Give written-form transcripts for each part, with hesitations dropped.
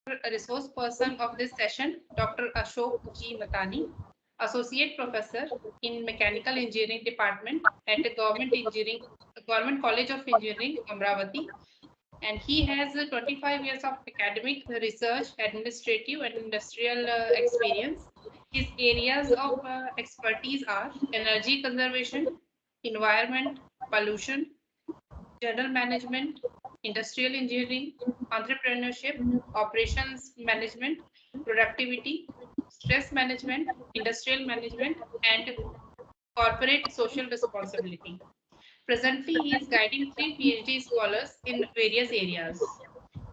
A resource person of this session, Dr. Ashok G Matani, Associate Professor in Mechanical Engineering Department at the Government College of Engineering, Amravati, and he has 25 years of academic research, administrative, and industrial experience. His areas of expertise are energy conservation, environment, pollution, general management, industrial engineering, entrepreneurship, operations management, productivity, stress management, industrial management, and corporate social responsibility. Presently, he is guiding 3 PhD scholars in various areas.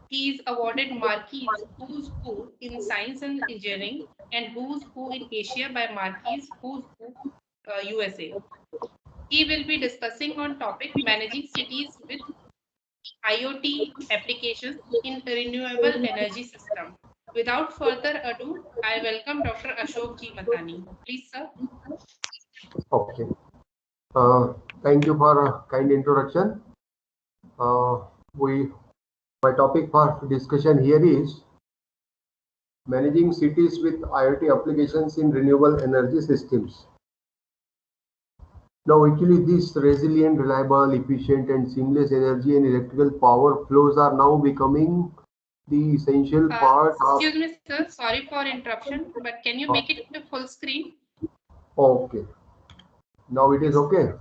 He is awarded Marquis Who's Who in Science and Engineering and Who's Who in Asia by Marquis Who's Who USA. He will be discussing on topic managing cities with IoT applications in renewable energy system. Without further ado, I welcome Dr. Ashok G Matani. Please, sir. Okay. Thank you for a kind introduction. My topic for discussion here is managing cities with IoT applications in renewable energy systems. Now, actually, this resilient, reliable, efficient, and seamless energy and electrical power flows are now becoming the essential part of. Excuse me, sir. Sorry for interruption, but can you make it a full screen? Okay. Now it is okay.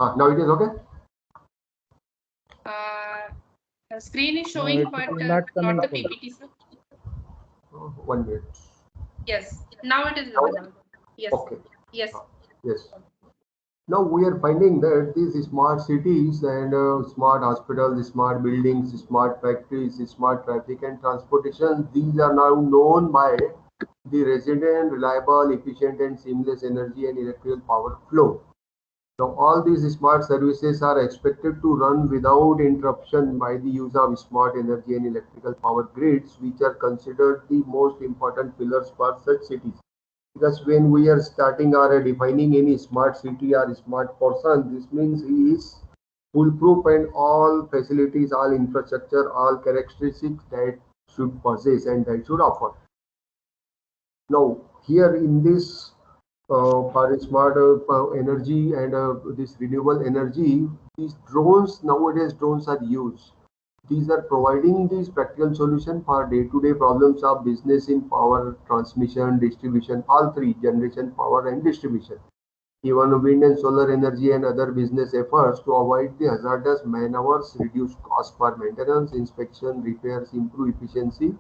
Now it is okay. The screen is showing, but not the PPT, sir. 1 minute. Yes. Now it is visible. Yes. Okay. Yes. Yes. Now we are finding that these smart cities and smart hospitals, smart buildings, smart factories, smart traffic and transportation, these are now known by the resilient, reliable, efficient and seamless energy and electrical power flow. Now all these smart services are expected to run without interruption by the use of smart energy and electrical power grids, which are considered the most important pillars for such cities. Because when we are starting or defining any smart city or smart person, this means he is foolproof and all facilities, all infrastructure, all characteristics that should possess and that should offer. Now, here in this for smart energy and this renewable energy, these drones, nowadays drones are used. These are providing these practical solution for day-to-day problems of business in power transmission, distribution, all three: generation, power, and distribution. Even wind and solar energy and other business efforts to avoid the hazardous maneuvers, reduce cost for maintenance, inspection, repairs, improve efficiency,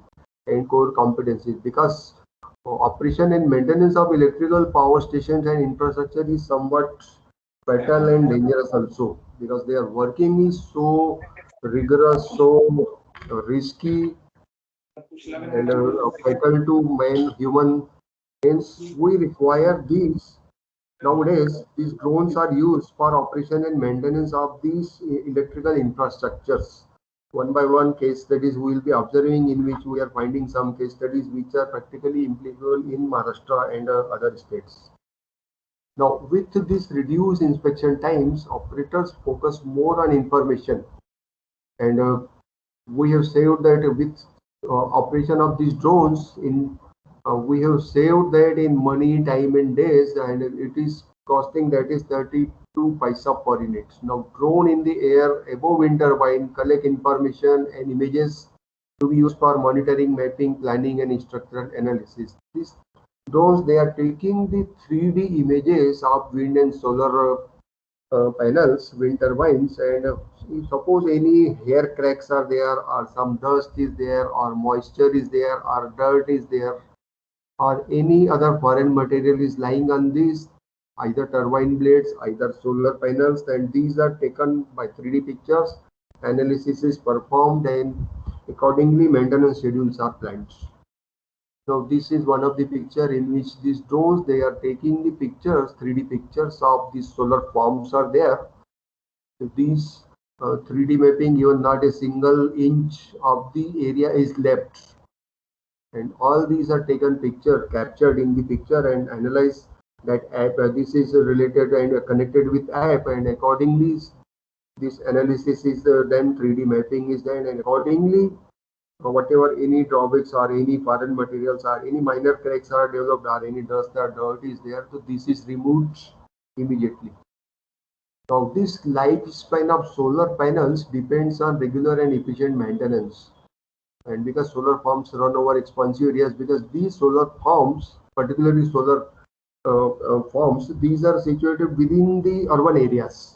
and core competencies. Because operation and maintenance of electrical power stations and infrastructure is somewhat fatal and dangerous also, because their working is so rigorous, so risky, and fatal to human. Hence, we require these. Nowadays, these drones are used for operation and maintenance of these electrical infrastructures. One by one case studies we will be observing, in which we are finding some case studies which are practically applicable in Maharashtra and other states. Now, with this reduced inspection times, operators focus more on information, and we have saved that with operation of these drones. We have saved that in money, time, and days, and it is costing that is 32 paisa per unit. Now, drone in the air above wind turbine collect information and images to be used for monitoring, mapping, planning, and structural analysis. These drones, they are taking the 3D images of wind and solar panels, wind turbines, and suppose any hair cracks are there, or some dust is there, or moisture is there, or dirt is there, or any other foreign material is lying on these either turbine blades, either solar panels, and these are taken by 3D pictures. Analysis is performed, and accordingly maintenance schedules are planned. Now this is one of the picture in which these drones, they are taking the pictures, 3D pictures of these solar farms are there. So these 3D mapping, even not a single inch of the area is left, and all these are taken picture, captured in the picture, and analyze that app. This is related and connected with app, and accordingly This analysis is done, 3D mapping is done, and accordingly, whatever any drawbacks or any foreign materials or any minor cracks are developed or any dust or dirt is there, so this is removed immediately. Now, this lifespan of solar panels depends on regular and efficient maintenance. And because solar farms run over expansive areas, because these solar farms, particularly solar farms, these are situated within the urban areas.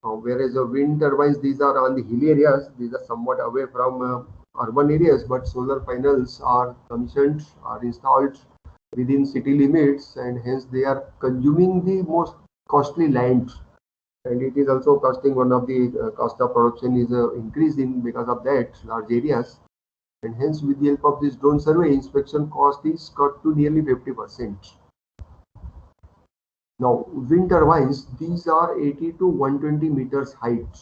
Whereas the wind turbines, these are on the hilly areas, these are somewhat away from urban areas, but solar panels are commissioned, are installed within city limits, and hence they are consuming the most costly land. And it is also costing one of the cost of production is increasing because of that large areas. And hence, with the help of this drone survey, inspection cost is cut to nearly 50%. Now, wind turbines, these are 80 to 120 meters height,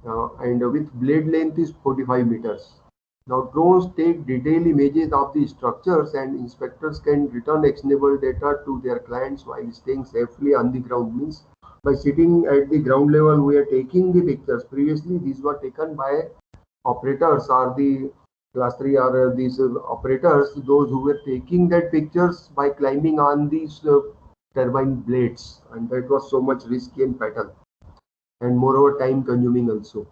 and with blade length is 45 meters. Now, drones take detailed images of the structures, and inspectors can return actionable data to their clients while staying safely on the ground. Means by sitting at the ground level, we are taking the pictures. Previously, these were taken by operators or the class 3 or these operators, those who were taking that pictures by climbing on these turbine blades, and that was so much risky and fatal, and moreover time consuming also.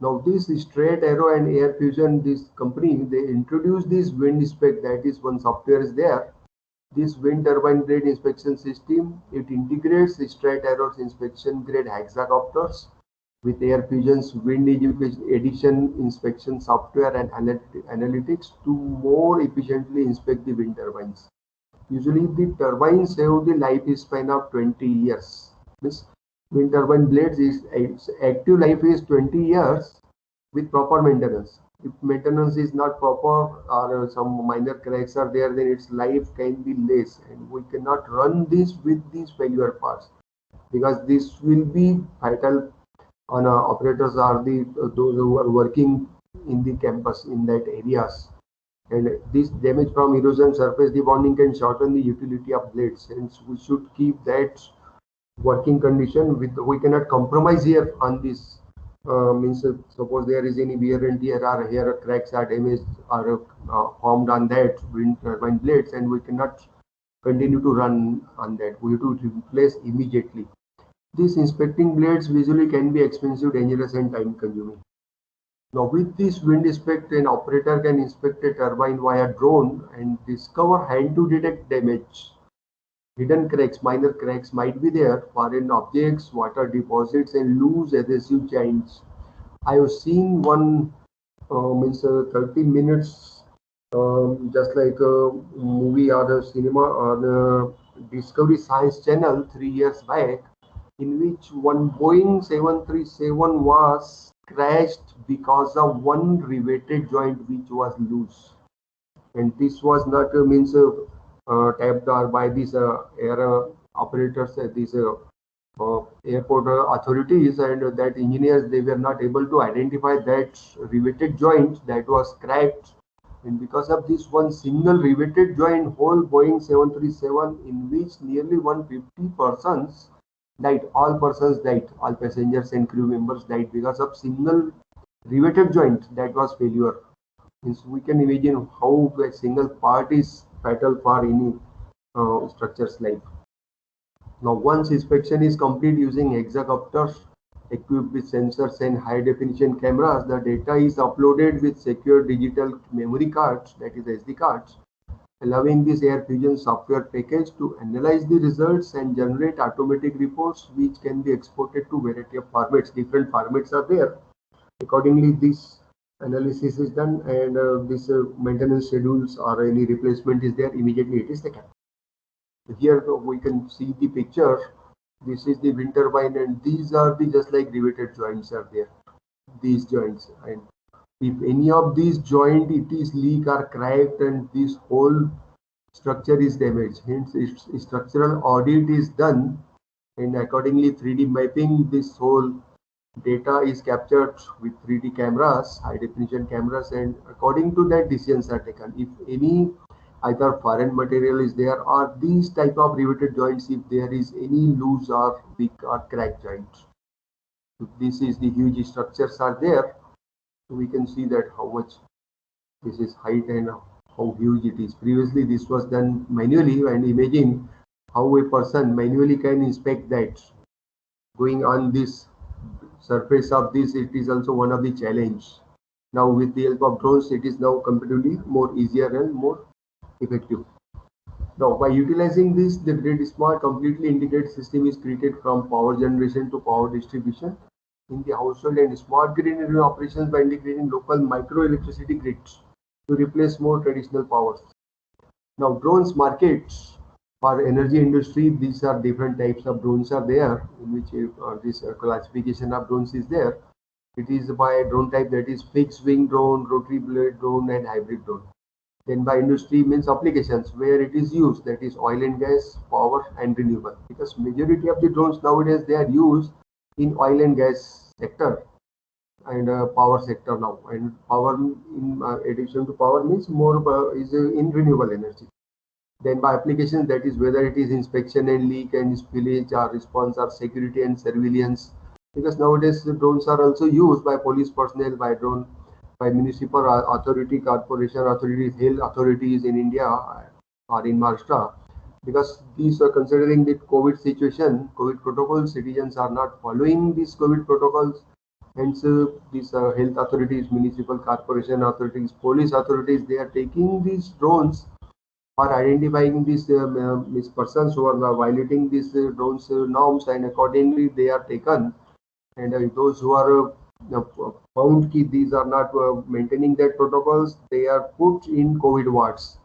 Now this straight arrow and air fusion, this company, they introduced this wind spec, that is one software is there. This wind turbine blade inspection system, it integrates straight arrows inspection grade hexacopters with air fusion's wind edition inspection software and analytics to more efficiently inspect the wind turbines. Usually the turbines have the lifespan of 20 years. Means wind turbine blades is its active life is 20 years with proper maintenance. If maintenance is not proper or some minor cracks are there, then its life can be less, and we cannot run this with these failure parts, because this will be fatal on operators or the those who are working in the campus in that areas. And this damage from erosion, surface debonding can shorten the utility of blades. Hence, we should keep that working condition. With we cannot compromise here on this. Means suppose there is any wear and tear or here cracks are damaged or formed on that wind turbine blades, and we cannot continue to run on that. We have to replace immediately. These inspecting blades visually can be expensive, dangerous, and time consuming. Now, with this wind inspect, an operator can inspect a turbine via drone and discover hand to detect damage. Hidden cracks, minor cracks might be there, foreign objects, water deposits, and loose adhesive joints. I have seen one means 30 minutes, just like a movie or a cinema on Discovery Science Channel 3 years back, in which one Boeing 737 was crashed because of one riveted joint which was loose. And this was not means tapped or by these air operators, these airport authorities, and that engineers, they were not able to identify that riveted joint that was cracked. And because of this one single riveted joint, whole Boeing 737, in which nearly 150 persons died, all persons died, all passengers and crew members died because of single riveted joint that was failure. Means we can imagine how a single part is fatal for any structure's life. Now, once inspection is complete using hexacopters equipped with sensors and high definition cameras, the data is uploaded with secure digital memory cards, that is SD cards, allowing this air fusion software package to analyze the results and generate automatic reports which can be exported to variety of formats. Different formats are there. Accordingly, this analysis is done, and this maintenance schedules or any replacement is there, immediately it is taken. Here we can see the picture. This is the wind turbine, and these are the just like riveted joints are there. These joints, and if any of these joint it is leak or cracked, and this whole structure is damaged. Hence, its structural audit is done, and accordingly 3D mapping, this whole data is captured with 3D cameras, high definition cameras, and according to that decisions are taken. If any either foreign material is there or these type of riveted joints, if there is any loose or weak or cracked joints. If this is the huge structures are there, we can see that how much this is height and how huge it is. Previously, this was done manually, and imagine how a person manually can inspect that. Going on this surface of this, it is also one of the challenge. Now, with the help of drones, it is now comparatively more easier and more effective. Now, by utilizing this, the grid smart completely integrated system is created from power generation to power distribution in the household and smart grid operations by integrating local micro electricity grids to replace more traditional powers. Now, drones markets for energy industry, these are different types of drones are there, in which this classification of drones is there. It is by drone type, that is fixed wing drone, rotary blade drone, and hybrid drone. Then by industry means applications where it is used, that is oil and gas, power, and renewable. Because majority of the drones nowadays, they are used in oil and gas sector and power sector now. And power, in addition to power, means more is in renewable energy. Then by applications, that is whether it is inspection and leak and spillage or response or security and surveillance. Because nowadays the drones are also used by police personnel, by drone, by municipal authority, corporation authorities, health authorities in India or in Maharashtra. Because these are considering the COVID situation, COVID protocols, citizens are not following these COVID protocols. Hence, these health authorities, municipal corporation authorities, police authorities, they are taking these drones for identifying these persons who are violating these drones norms, and accordingly they are taken. And those who are found that these are not maintaining that protocols, they are put in COVID wards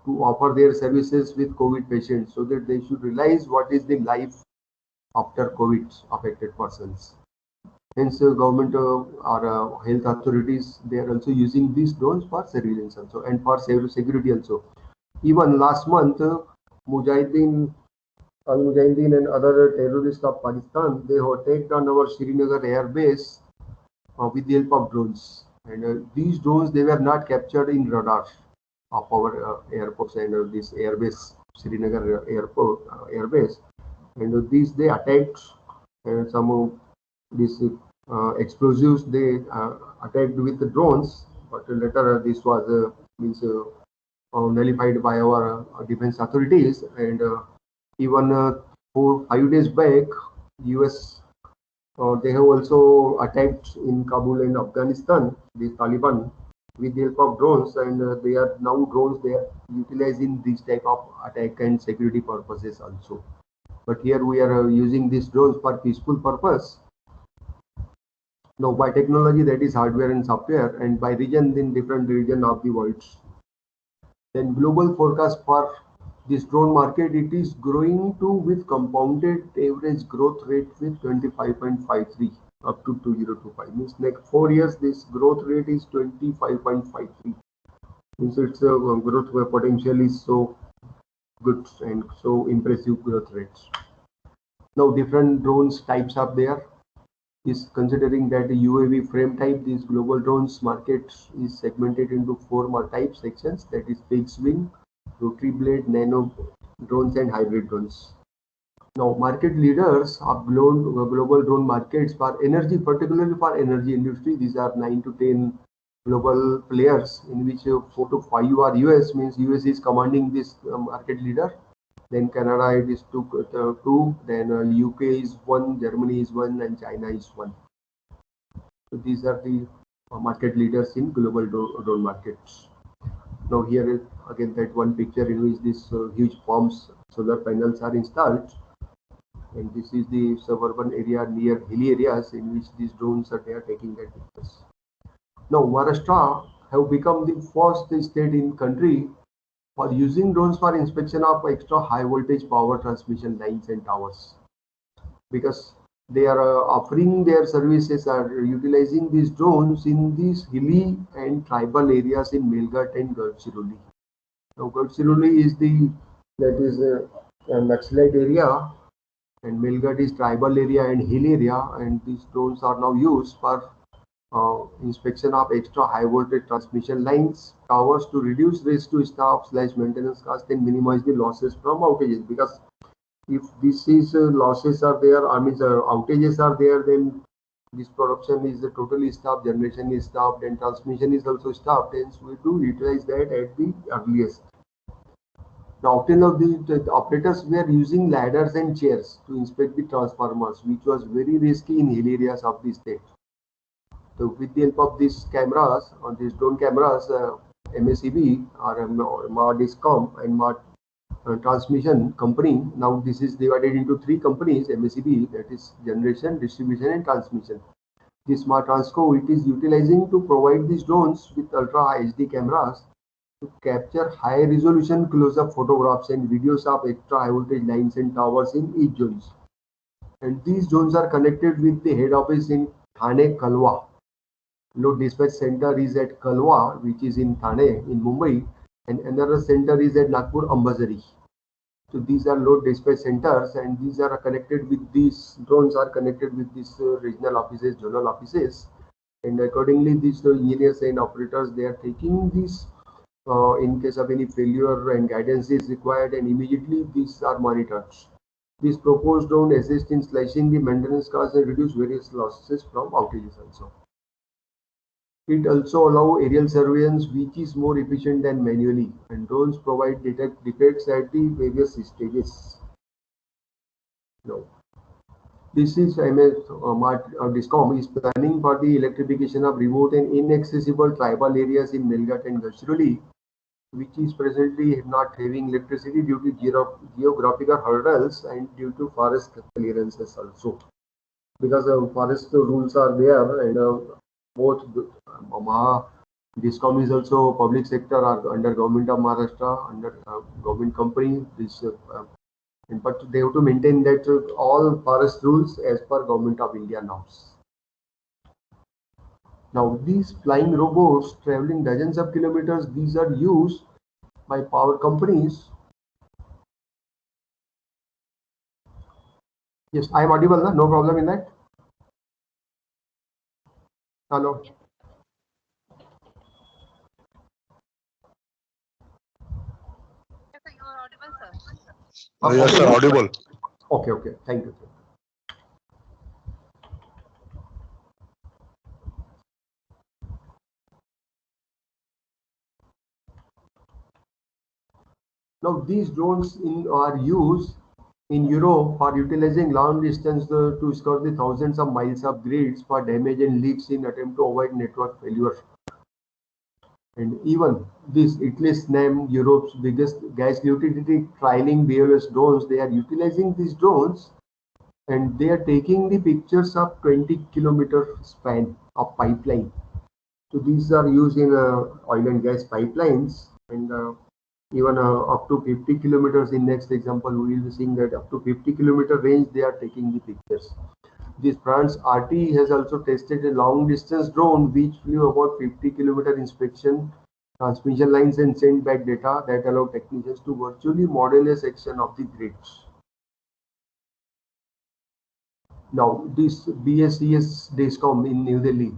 to offer their services with COVID patients, so that they should realize what is the life after COVID affected persons. Hence, government or health authorities, they are also using these drones for surveillance also and for security also. Even last month, Mujahideen, Al-Mujahideen and other terrorists of Pakistan, they attacked on our Srinagar air base with the help of drones. And these drones, they were not captured in radar of our airports and this airbase, Srinagar airport airbase. And these they attacked, and some of these explosives they attacked with the drones. But later this was means nullified by our defense authorities. And even 5 days back, US they have also attacked in Kabul and Afghanistan, the Taliban, with the help of drones, and they are now drones they are utilizing this type of attack and security purposes also. But here we are using these drones for peaceful purpose. Now, by technology, that is hardware and software, and by region, in different region of the world. Then global forecast for this drone market, it is growing to with compounded average growth rate with 25.53 up to 2025. Means next 4 years, this growth rate is 25.53. Means its growth potential is so good and so impressive growth rates. Now different drones types are there. Is considering that the UAV frame type, this global drones market is segmented into 4 more type sections, that is fixed wing, rotary blade, nano drones, and hybrid drones. Now, market leaders of global drone markets for energy, particularly for energy industry, these are 9 to 10 global players, in which 4 to 5 are US, means US is commanding this market leader. Then Canada it is two, then UK is 1, Germany is 1, and China is 1. So these are the market leaders in global drone markets. Now here is again that one picture in which these huge farms solar panels are installed, and this is the suburban area near hilly areas in which these drones are there taking their pictures. Now Maharashtra have become the first state in country for using drones for inspection of extra high voltage power transmission lines and towers, because they are offering their services are utilizing these drones in these hilly and tribal areas in Melghat and Gadchiroli. Now Gadchiroli is the that is a Naxalite area, and Melghat is tribal area and hill area, and these drones are now used for inspection of extra high voltage transmission lines, towers, to reduce risk to staff/maintenance cost and minimize the losses from outages. Because if this is losses are there, I mean outages are there, then This production is totally stopped, generation is stopped, and transmission is also stopped. Hence, we do utilize that at the earliest. Now, often of the operators were using ladders and chairs to inspect the transformers, which was very risky in hill areas of the state. So, with the help of these cameras, on these drone cameras, MACB or Ma Discom and Ma Transmission Company. Now, this is divided into three companies: MACB, that is generation, distribution, and transmission. The Smart Transco, it is utilizing to provide these drones with ultra HD cameras to capture high resolution close-up photographs and videos of extra high voltage lines and towers in each zones. And these zones are connected with the head office in Thane, Kalwa. Load dispatch center is at Kalwa, which is in Thane in Mumbai, and another center is at Nagpur, Ambazari. So these are load dispatch centers, and these are connected with these drones are connected with these regional offices, zonal offices, and accordingly these engineers and operators, they are taking this in case of any failure, and guidance is required, and immediately these are monitored. This proposed drone assist in slashing the maintenance costs and reduce various losses from outages also. It also allows aerial surveillance, which is more efficient than manually, and drones provide detect defects at the various stages. Now, this is Discom is planning for the electrification of remote and inaccessible tribal areas in Melghat and Gadchiroli, which is presently not having electricity due to geographical hurdles and due to forest clearances also. Because forest rules are there, and both Discom is also public sector are under government of Maharashtra, under government company. But they have to maintain that all forest rules as per government of India norms. Now, these flying robots traveling dozens of kilometers, these are used by power companies. Yes, I am audible, no problem in that. Hello. Yes, sir, you are audible, sir. Yes, sir, audible. Okay, thank you. Now, these drones are used in Europe for utilizing long distance to scour the thousands of miles of grids for damage and leaks in attempt to avoid network failure. And even this Italy's name, Europe's biggest gas utility trialing BLS drones, they are utilizing these drones, and they are taking the pictures of 20-kilometer span of pipeline. So these are used in oil and gas pipelines, and even up to 50 kilometers. In next example, we will be seeing that up to 50-kilometer range they are taking the pictures. This France RT has also tested a long distance drone which flew about 50-kilometer inspection transmission lines and sent back data that allow technicians to virtually model a section of the grids. Now, this BSES Discom in New Delhi,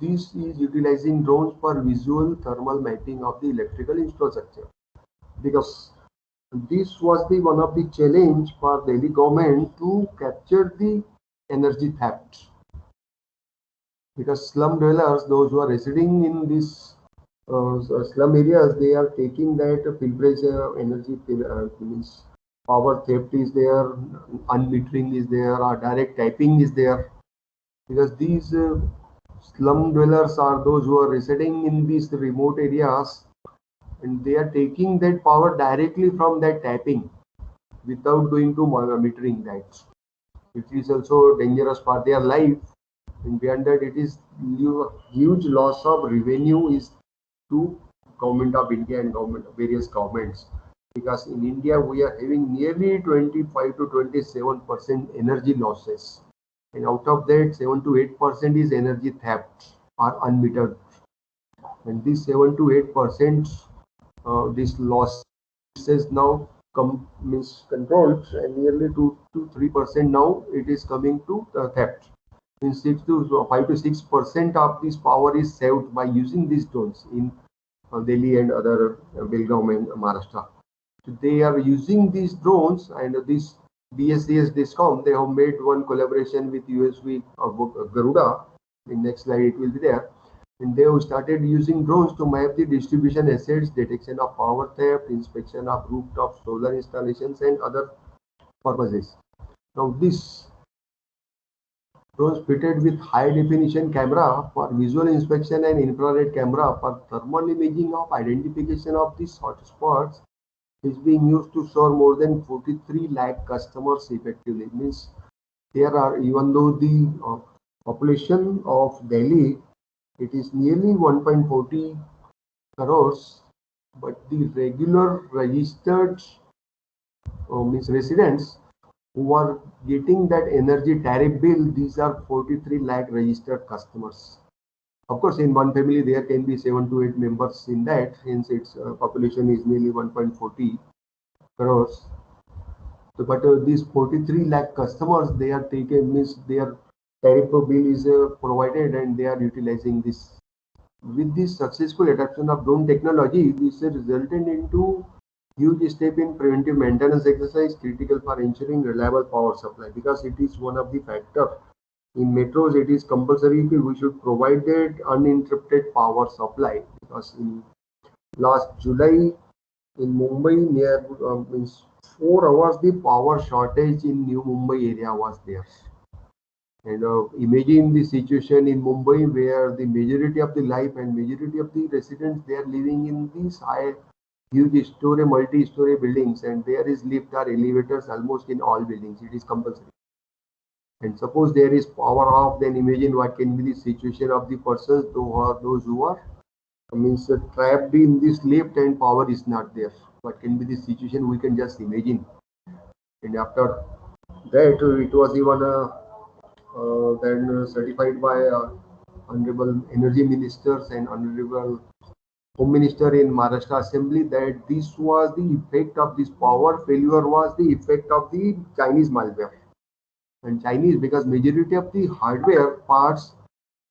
this is utilizing drones for visual thermal mapping of the electrical infrastructure, because this was the one of the challenge for Delhi government to capture the energy theft, because slum dwellers, those who are residing in these slum areas, they are taking that filtrage energy means power theft is there, unmetering is there, or direct tapping is there, because these slum dwellers are those who are residing in these remote areas, and they are taking that power directly from that tapping without going to monitoring that. It is also dangerous for their life, and beyond that, it is huge loss of revenue is to government of India and various governments, because in India we are having nearly 25 to 27% energy losses, and out of that 7 to 8% is energy theft or unmetered, and this 7 to 8% this loss is now means controlled, and nearly 2 to 3% now it is coming to theft. In 6 to 5 to 6% of this power is saved by using these drones in Delhi and other Jalgaon and Maharashtra. So they are using these drones, and this BSES Discom, they have made one collaboration with USB Garuda. In next slide, it will be there. And they have started using drones to map the distribution assets, detection of power theft, inspection of rooftop solar installations, and other purposes. Now, this drones fitted with high definition camera for visual inspection and infrared camera for thermal imaging of identification of these hotspots is being used to serve more than 43 lakh customers effectively. Means there are, even though the population of Delhi, it is nearly 1.40 crores, but the regular registered means residents who are getting that energy tariff bill, these are 43 lakh registered customers. Of course, in one family there can be 7 to 8 members in that, hence its population is nearly 1.40 crores. So, but these 43 lakh customers, they are taken, means their tariff bill is provided and they are utilizing this. With this successful adoption of drone technology, this has resulted into huge step in preventive maintenance exercise critical for ensuring reliable power supply, because it is one of the factors. In metros, it is compulsory we should provide that uninterrupted power supply, because in last July in Mumbai near means 4 hours the power shortage in New Mumbai area was there. And imagine the situation in Mumbai where the majority of the life and majority of the residents, they are living in these high, huge story, multi-story buildings, and there is lift or elevators almost in all buildings. It is compulsory. And suppose there is power off, then imagine what can be the situation of the persons those who are means trapped in this lift and power is not there. What can be the situation? We can just imagine. And after that, it was even then certified by honorable energy ministers and honorable home minister in Maharashtra Assembly that this was the effect of this power failure, was the effect of the Chinese malware. And Chinese, because majority of the hardware parts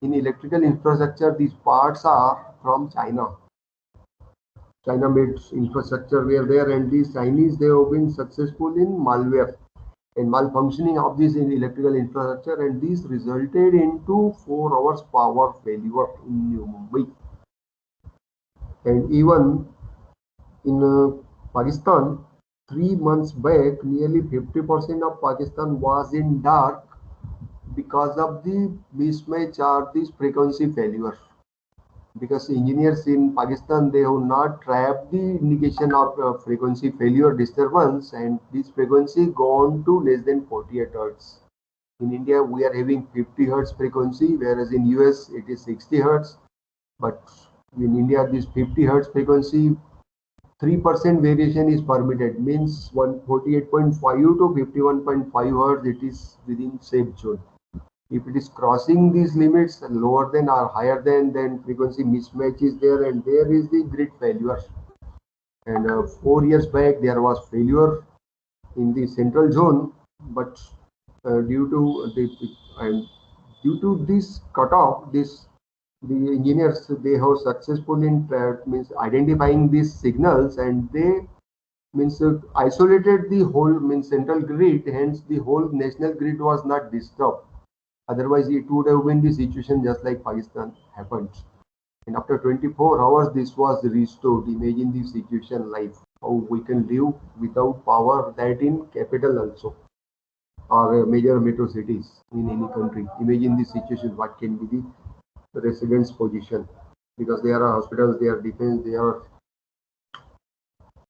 in electrical infrastructure, these parts are from China. China made infrastructure were there, and these Chinese, they have been successful in malware and malfunctioning of this in electrical infrastructure, and this resulted into 4 hours power failure in New Mumbai. And even in Pakistan, 3 months back, nearly 50% of Pakistan was in dark because of the mismatch or this frequency failure. Because engineers in Pakistan, they have not trapped the indication of frequency failure disturbance, and this frequency gone to less than 48 hertz. In India, we are having 50 hertz frequency, whereas in US it is 60 hertz. But in India, this 50 hertz frequency, 3% variation is permitted, means 148.5 to 51.5 hertz, it is within safe zone. If it is crossing these limits, lower than or higher than, then frequency mismatch is there, and there is the grid failure. And 4 years back, there was failure in the central zone, but due to this cutoff, the engineers, they have successful in means identifying these signals, and they means isolated the whole means central grid. Hence, the whole national grid was not disturbed. Otherwise, it would have been the situation just like Pakistan happened. And after 24 hours, this was restored. Imagine the situation live, how we can live without power, that in capital also, or major metro cities in any country. Imagine the situation, what can be the residents' position, because there are hospitals, there are defense, there are.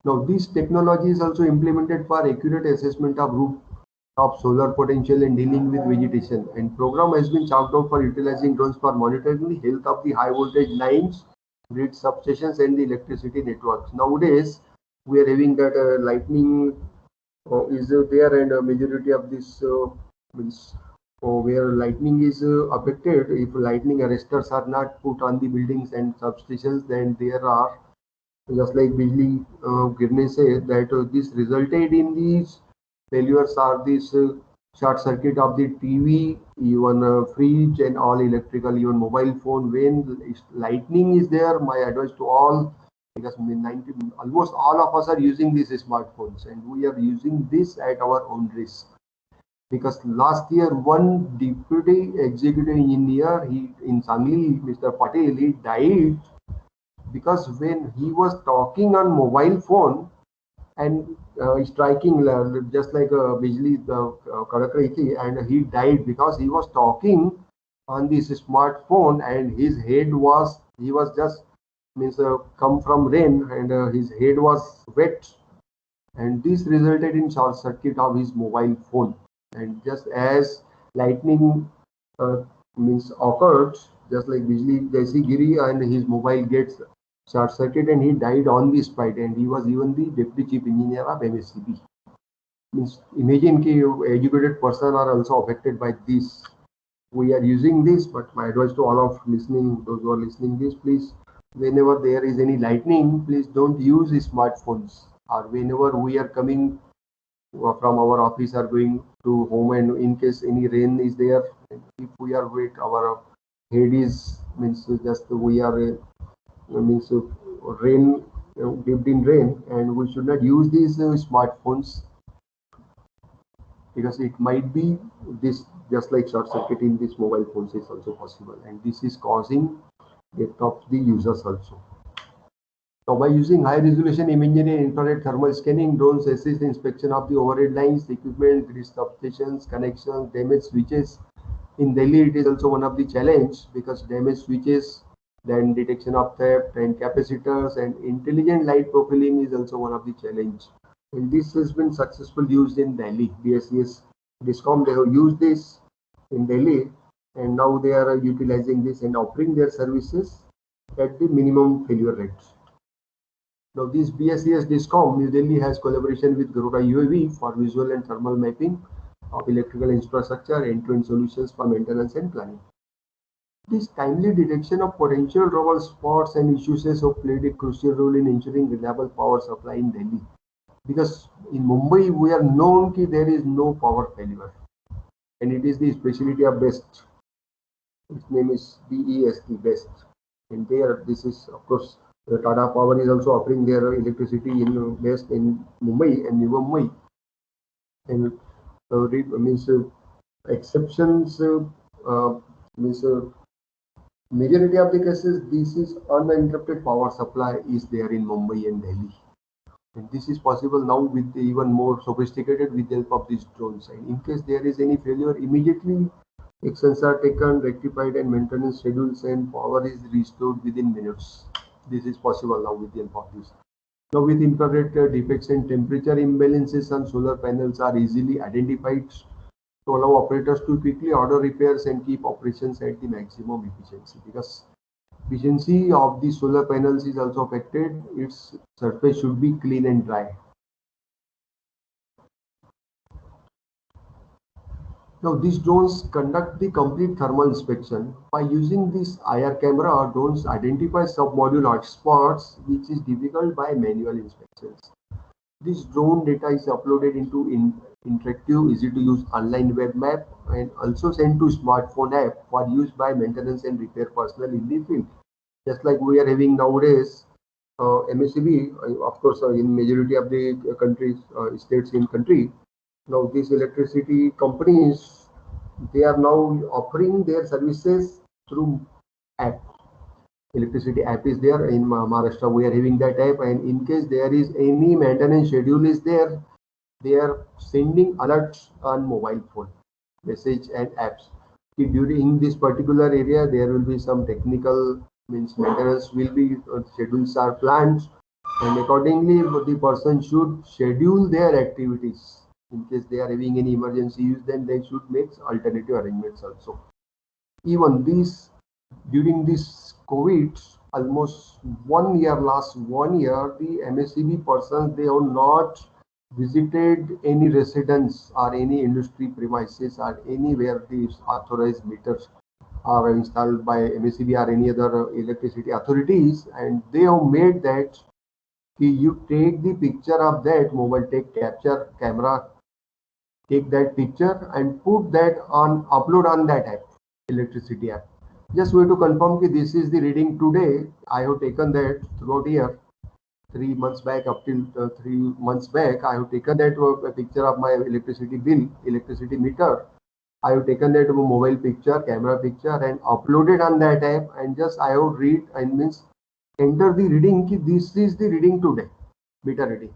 Now, this technology is also implemented for accurate assessment of rooftop solar potential and dealing with vegetation. And program has been chalked out for utilizing drones for monitoring the health of the high voltage lines, grid substations, and the electricity networks. Nowadays, we are having that lightning is there, and a majority of this means where lightning is affected. If lightning arresters are not put on the buildings and substations, then there are, just like Bijli Girne said, that this resulted in these failures are this short circuit of the TV, even fridge and all electrical, even mobile phone. When lightning is there, my advice to all because almost all of us are using these smartphones, and we are using this at our own risk. Because last year, one deputy executive engineer in Sangli, Mr. Patel, he died because when he was talking on mobile phone and striking just like Bijli kadak rahi thi, and he died because he was talking on this smartphone and his head was just come from rain, and his head was wet, and this resulted in short circuit of his mobile phone. And just as lightning uh, occurred, just like Bijli Jaisi Giri, and his mobile gets short circuit and he died on the spot, and he was even the deputy chief engineer of MSCB. Imagine ki educated person are also affected by this. We are using this, but my advice to all of those who are listening this, please, whenever there is any lightning, please don't use smartphones. Or whenever we are coming from our office or going to home, and in case any rain is there, if we are wet, our head is just we are rain dipped in rain, and we should not use these smartphones, because it might be this just like short circuit in these mobile phones is also possible, and this is causing death of the users also. Now, by using high resolution imagery and infrared thermal scanning, drones assist the inspection of the overhead lines, equipment, grid substations, connections, damaged switches. In Delhi, it is also one of the challenge, because damaged switches, then detection of theft and capacitors and intelligent light profiling is also one of the challenge. And this has been successfully used in Delhi. BSES Discom, they have used this in Delhi, and now they are utilizing this and offering their services at the minimum failure rates. Now, this BSES Discom New Delhi has collaboration with Garuda UAV for visual and thermal mapping of electrical infrastructure, end-to-end solutions for maintenance and planning. This timely detection of potential trouble spots and issues have played a crucial role in ensuring reliable power supply in Delhi. Because in Mumbai, we are known that there is no power failure, and it is the specialty of BEST. Its name is BEST, BEST. And there, this is, of course, Tata Power is also offering their electricity in BEST in Mumbai and New Mumbai. And exceptions majority of the cases, this is uninterrupted power supply is there in Mumbai and Delhi. And this is possible now with even more sophisticated with the help of these drones. And in case there is any failure, immediately actions are taken, rectified, and maintenance schedules and power is restored within minutes. This is possible now with the help of this. Now, with infrared defects and temperature imbalances on solar panels are easily identified to allow operators to quickly order repairs and keep operations at the maximum efficiency. Because efficiency of the solar panels is also affected, its surface should be clean and dry. Now, these drones conduct the complete thermal inspection. By using this IR camera, drones identify submodule hotspots, which is difficult by manual inspections. This drone data is uploaded into interactive, easy to use online web map, and also sent to smartphone app for use by maintenance and repair personnel in the field. Just like we are having nowadays, MSCB, of course, in majority of the countries, states in country, now these electricity companies, they are now offering their services through app. Electricity app is there in Maharashtra. We are having that app, and in case there is any maintenance schedule is there, they are sending alerts on mobile phone, message and apps. During this particular area, there will be some technical maintenance will be schedules are planned, and accordingly the person should schedule their activities. In case they are having any emergency use, then they should make alternative arrangements also. Even this, during this COVID, almost 1 year, last 1 year, the MSCB persons, they have not visited any residence or any industry premises or anywhere these authorized meters are installed by MSCB or any other electricity authorities, and they have made that you take the picture of that mobile, take capture camera, take that picture and put that on, upload on that app, electricity app. Just way to confirm that this is the reading today. I have taken that throughout here. 3 months back, up till 3 months back, I have taken that a picture of my electricity bill, electricity meter. I have taken that mobile picture, camera picture, and uploaded on that app, and just I have read and means enter the reading. This is the reading today, meter reading,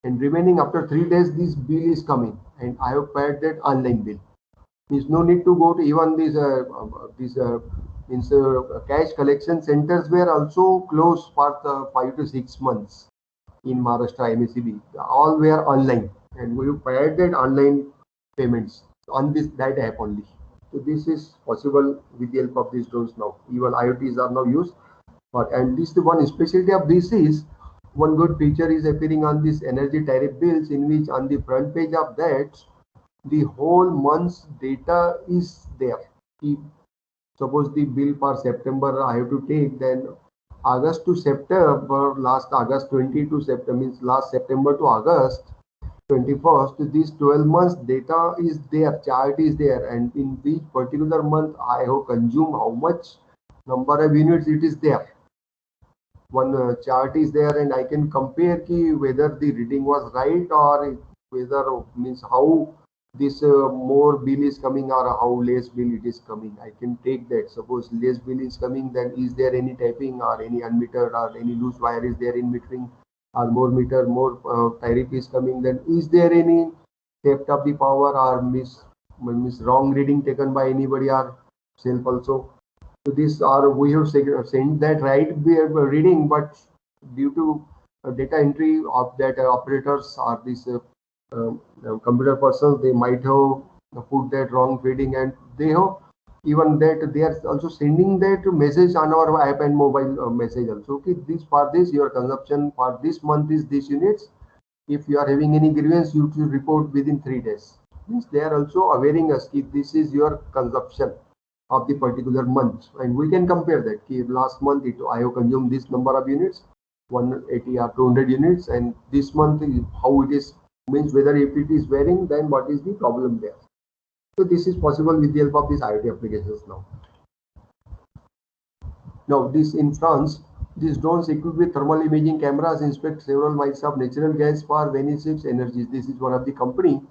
and remaining after 3 days, this bill is coming, and I have paid that online bill. Means no need to go to even these means cash collection centers were also closed for 5 to 6 months in Maharashtra MSEB. All were online, and we paid that online payments on that app only. So this is possible with the help of these drones now. Even IoTs are now used. But and this the one specialty of this is one good feature is appearing on this energy tariff bills, in which on the front page of that the whole month's data is there. If suppose the bill for September I have to take, then August to September, last August 20 to September, means last September to August 21st, this 12 months data is there, chart is there, and in each particular month I have consumed how much number of units it is there. One chart is there, and I can compare whether the reading was right, or whether means how this more bill is coming or how less bill it is coming. I can take that. Suppose less bill is coming, then is there any tapping or any unmetered or any loose wire is there in between, or more meter, more tariff is coming, then is there any theft of the power or miss wrong reading taken by anybody or self also. So this or we have sent that right reading, but due to data entry of that operators or these computer persons, they might have put that wrong reading, and they have even that they are also sending that message on our app and mobile message also. Okay, this for this your consumption for this month is this units. If you are having any grievance, you should report within 3 days. Means they are also awareing us if this is your consumption of the particular month, and we can compare that. Last month I have consumed this number of units, 180 or 200 units, and this month how it is, means whether if it is varying, then what is the problem there. So this is possible with the help of these IoT applications now. Now this in France, these drones equipped with thermal imaging cameras inspect several miles of natural gas for VSES Energies. This is one of the company.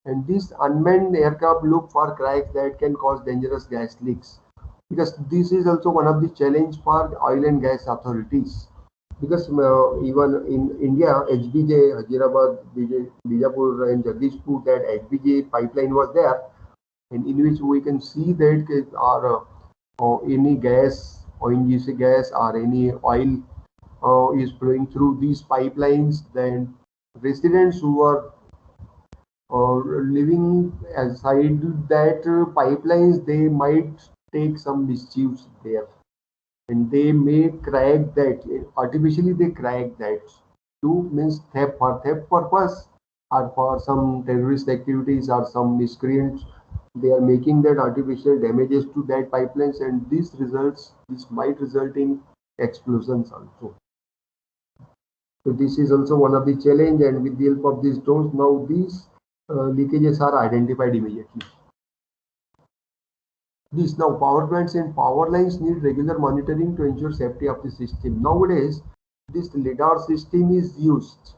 And this unmanned aircraft look for cracks that can cause dangerous gas leaks, because this is also one of the challenge for oil and gas authorities. Because even in India, HBJ, Hyderabad, Bilaspur, and Jagdishpur, that HBJ pipeline was there, and in which we can see that any gas, ONGC gas, or any oil is flowing through these pipelines, then residents who are living aside that pipelines, they might take some mischiefs there, and they may crack that artificially. They crack that to means theft, for theft purpose or for some terrorist activities or some miscreants. They are making that artificial damages to that pipelines, and this might result in explosions also. So this is also one of the challenge, and with the help of these drones, now these leakages are identified immediately. These now power plants and power lines need regular monitoring to ensure safety of the system. Nowadays, this LIDAR system is used.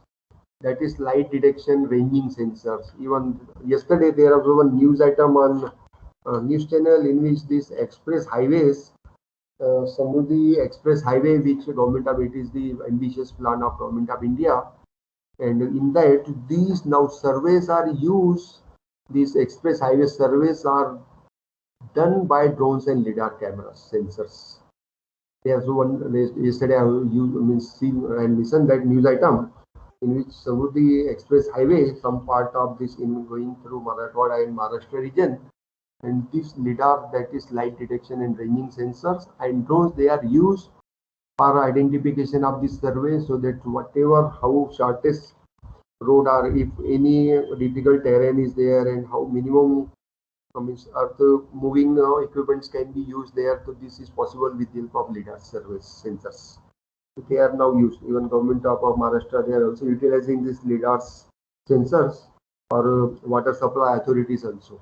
That is light detection ranging sensors. Even yesterday there was one news item on news channel in which this express highways, Samruddhi Express Highway, which government of it is the ambitious plan of government of India, and in that these now surveys are used. These express highway surveys are done by drones and LIDAR cameras sensors. There's one yesterday I seen and listened that news item in which Samruddhi Express Highway, some part of this in going through Marathwada and Maharashtra region, and this LIDAR, that is light detection and ranging sensors, and drones, they are used for identification of this survey, so that whatever how shortest road or if any difficult terrain is there, and how minimum means earth moving equipments can be used there. So this is possible with the help of LIDAR service sensors. So they are now used. Even government of Maharashtra, they are also utilizing these LIDAR sensors for water supply authorities also.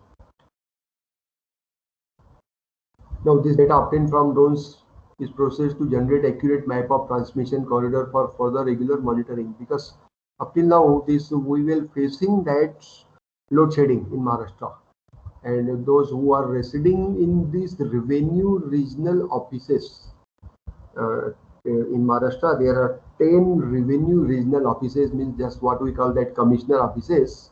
Now this data obtained from drones is processed to generate accurate map of transmission corridor for further regular monitoring. Because up till now, this we will facing that load shedding in Maharashtra, and those who are residing in these revenue regional offices. In Maharashtra, there are 10 revenue regional offices, means just what we call that commissioner offices.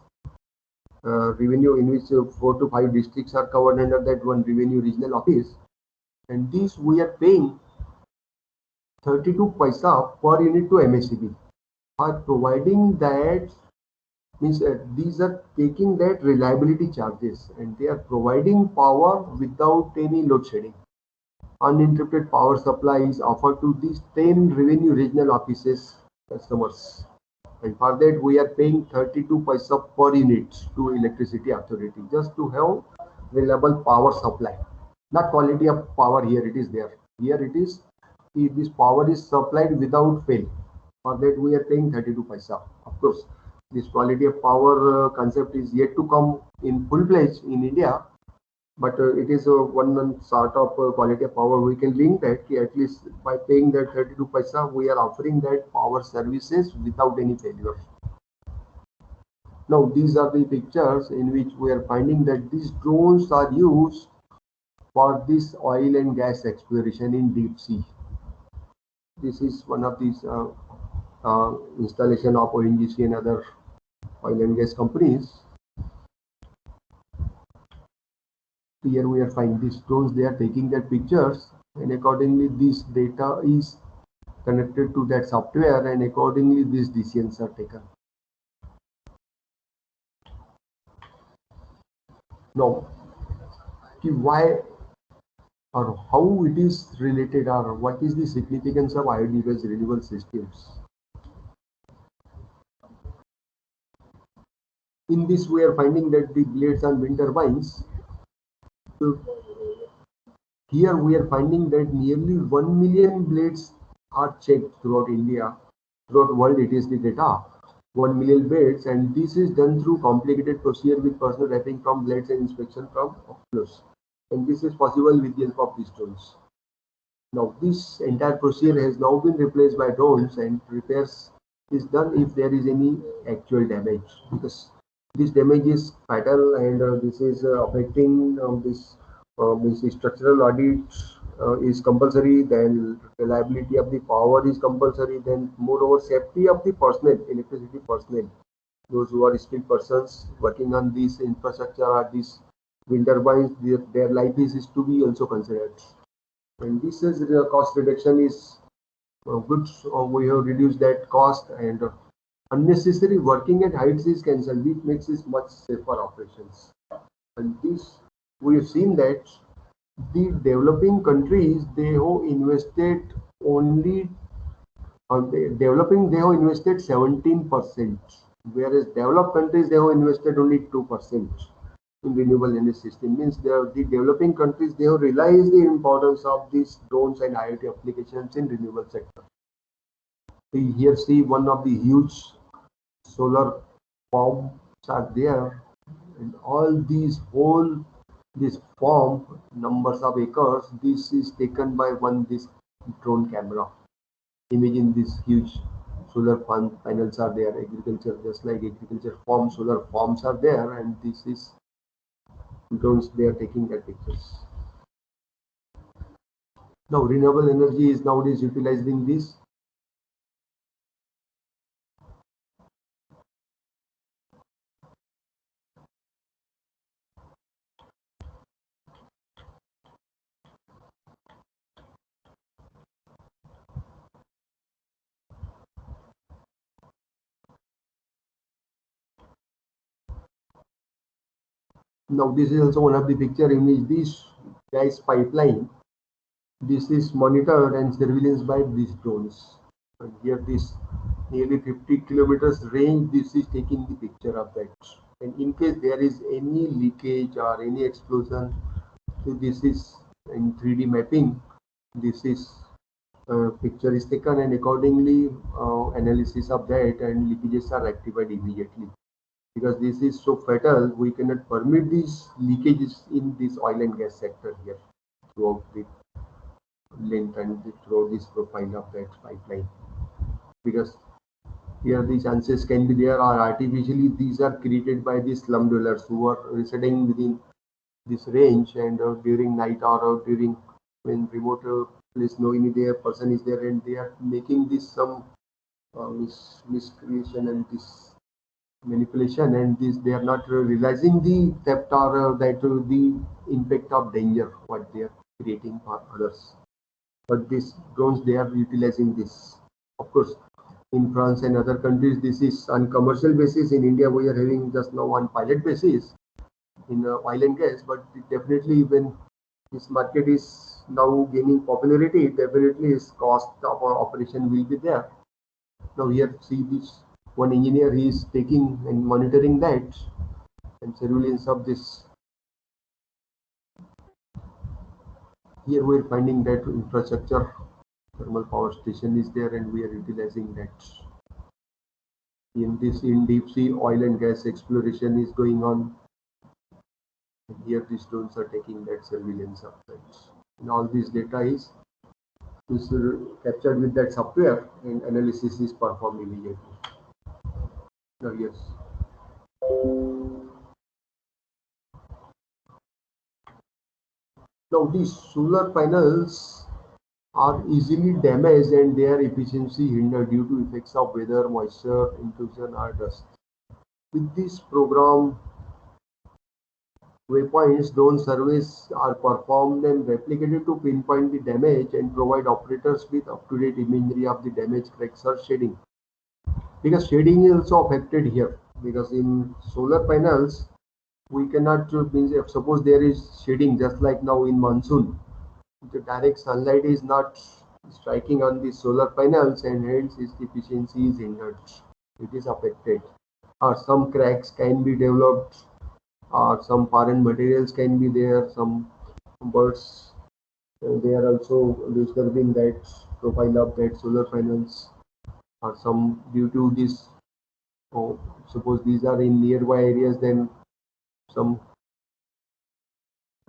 Revenue in which 4 to 5 districts are covered under that one revenue regional office, and these we are paying 32 paisa per unit to MSCB. Are providing that, means these are taking that reliability charges, and they are providing power without any load shedding. Uninterrupted power supply is offered to these 10 revenue regional offices customers, and for that we are paying 32 paisa per unit to electricity authority, just to have reliable power supply. Not quality of power, here it is there. Here it is, this power is supplied without fail. For that we are paying 32 paisa. Of course, this quality of power concept is yet to come in full fledged in India, but it is one sort of quality of power we can link that, at least by paying that 32 paisa we are offering that power services without any failure. Now these are the pictures in which we are finding that these drones are used for this oil and gas exploration in deep sea. This is one of these installation of ONGC and other oil and gas companies. Here we are finding these drones, they are taking their pictures, and accordingly this data is connected to that software, and accordingly these decisions are taken. Now, why or how it is related, or what is the significance of IoT based renewable systems? In this we are finding that the blades and wind turbines. So here we are finding that nearly 1 million blades are checked throughout India. Throughout world it is the data. 1 million blades, and this is done through complicated procedure with personal wrapping from blades and inspection from oculus. And this is possible with the help of these drones. Now this entire procedure has now been replaced by drones, and repairs is done if there is any actual damage, because this damage is fatal, and this is affecting this means structural audit is compulsory, then reliability of the power is compulsory, then moreover safety of the personnel, electricity personnel, those who are skilled persons working on this infrastructure or these wind turbines, their life is to be also considered. And this is the cost reduction is good. We have reduced that cost, and unnecessary working at heights is cancelled, which makes it much safer operations. And this we have seen that the developing countries, they have invested only they have invested 17%, whereas developed countries, they have invested only 2% in renewable energy system. Means the developing countries, they have realized the importance of these drones and IoT applications in renewable sector. We here see one of the huge solar farms are there, and all these whole this farm numbers of acres, this is taken by this drone camera. Imagine this huge solar panels are there, agriculture, just like agriculture farm, solar farms are there, and this is drones, they are taking their pictures. Now renewable energy is nowadays utilizing this. Now this is also one of the picture image, this gas pipeline. This is monitored and surveillance by these drones. And here this nearly 50 kilometers range, this is taking the picture of that. And in case there is any leakage or any explosion, so this is in 3D mapping. This is picture is taken, and accordingly analysis of that, and leakages are rectified immediately. Because this is so fatal, we cannot permit these leakages in this oil and gas sector here throughout the length and through this profile of that pipeline, because here the chances can be there or artificially these are created by the slum dwellers who are residing within this range, and during night or during when remote place no any there person is there, and they are making this some miscreation and this manipulation, and this they are not realizing the theft or that the impact of danger what they are creating for others. But these drones they are utilizing this. Of course, in France and other countries, this is on commercial basis. In India, we are having just now on pilot basis in oil and gas. But definitely, when this market is now gaining popularity, definitely its cost of our operation will be there. Now here, see this one engineer, he is taking and monitoring that and surveillance of this. Here we are finding that infrastructure, thermal power station is there, and we are utilizing that. In this, in deep sea oil and gas exploration is going on, and here these drones are taking that surveillance of that. And all this data is captured with that software, and analysis is performed immediately. Now yes. Now these solar panels are easily damaged and their efficiency hindered due to effects of weather, moisture, intrusion, or dust. With this program, waypoints, drone surveys are performed and replicated to pinpoint the damage and provide operators with up-to-date imagery of the damage, cracks, or shading. Because shading is also affected here. Because in solar panels, we cannot means if suppose there is shading, just like now in monsoon, the direct sunlight is not striking on the solar panels, and hence its efficiency is hindered. It is affected. Or some cracks can be developed, or some foreign materials can be there, some birds they are also disturbing that profile of that solar panels, or some due to this. Oh, suppose these are in nearby areas, then some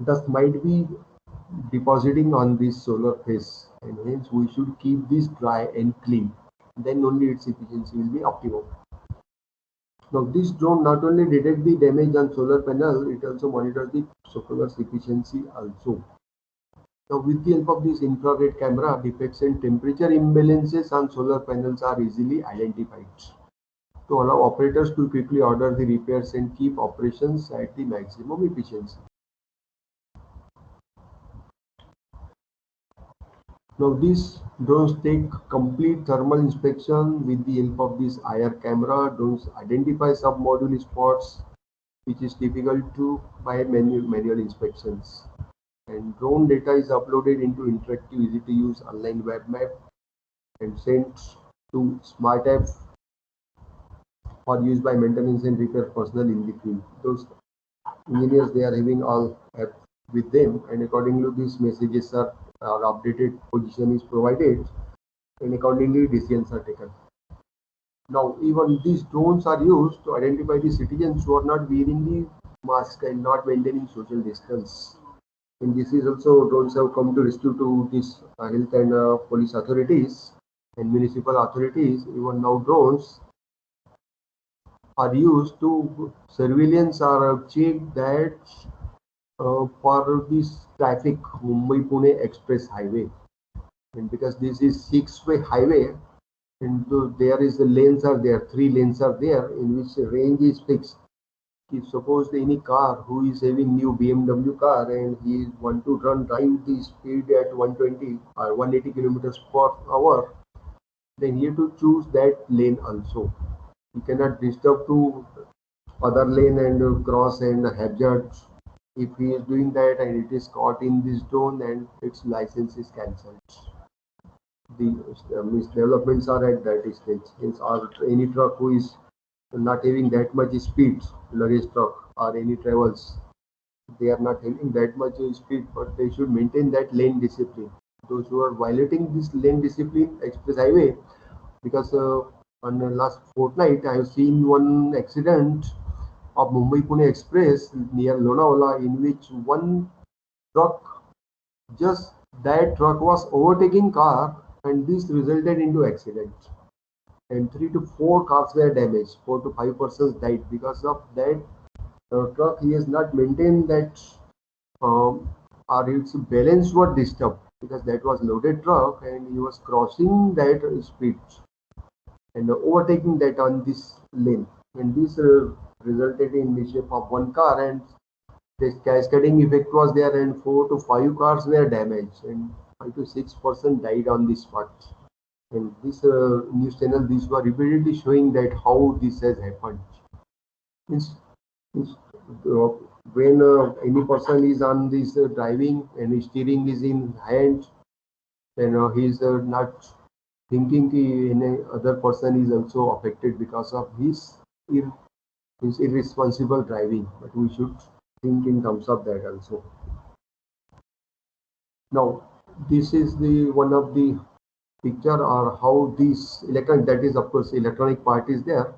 dust might be depositing on this solar face, and hence we should keep this dry and clean. Then only its efficiency will be optimum. Now this drone not only detects the damage on solar panel, it also monitors the solar efficiency also. Now with the help of this infrared camera, defects and temperature imbalances on solar panels are easily identified to allow operators to quickly order the repairs and keep operations at the maximum efficiency. Now these drones take complete thermal inspection with the help of this IR camera. Drones identify sub-module spots, which is difficult to by manual inspections. And drone data is uploaded into interactive, easy to use online web map and sent to smart app or used by maintenance and repair personnel in the field. Those engineers they are having all app with them, and accordingly these messages are updated, position is provided, and accordingly decisions are taken. Now even these drones are used to identify the citizens who are not wearing the mask and not maintaining social distance. And this is also drones have come to rescue to these health and police authorities and municipal authorities. Even now drones are used to surveillance or check that for this traffic Mumbai-Pune Express Highway, and because this is six-way highway, and there is the lanes are there, three lanes are there in which the range is fixed. If suppose any car who is having new BMW car and he want to drive the speed at 120 or 180 kilometers per hour, then he have to choose that lane also. He cannot disturb to other lane and cross and hazard. If he is doing that and it is caught in this zone, and its license is cancelled. The developments are at that stage. Hence, or any truck who is not having that much speed, luggage truck or any travels, they are not having that much speed, but they should maintain that lane discipline. Those who are violating this lane discipline, express highway, because on the last fortnight I have seen one accident of Mumbai-Pune Express near Lonavala, in which one truck just that truck was overtaking car, and this resulted into accident. And 3 to 4 cars were damaged. 4 to 5 persons died because of that truck. He has not maintained that, or its balance was disturbed because that was loaded truck and he was crossing that speed and overtaking that on this lane, and this resulted in mishap of one car, and the cascading effect was there, and 4 to 5 cars were damaged, and 5 to 6 persons died on this spot. And this news channel, these were repeatedly showing that how this has happened. Means, means, uh, when any person is on this driving and his steering is in hand, then he is not thinking any other person is also affected because of his irresponsible driving. But we should think in terms of that also. Now, this is the one of the picture or how this electronic, that is of course electronic part is there.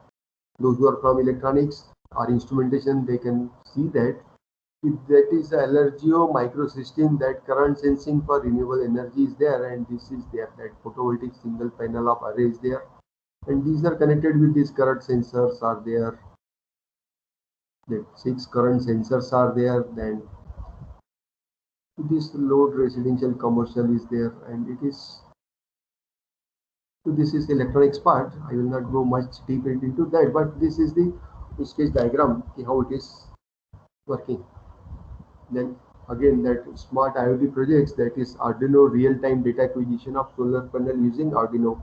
Those who are from electronics or instrumentation, they can see that. That is the LRGO microsystem, that current sensing for renewable energy is there, and this is there, that photovoltaic single panel of array is there, and these are connected with these current sensors are there. The 6 current sensors are there. Then this load residential commercial is there, and it is, so this is electronics part. I will not go much deeper into that, but this is the sketch diagram, how it is working. Then again, that smart IoT projects, that is Arduino real-time data acquisition of solar panel using Arduino.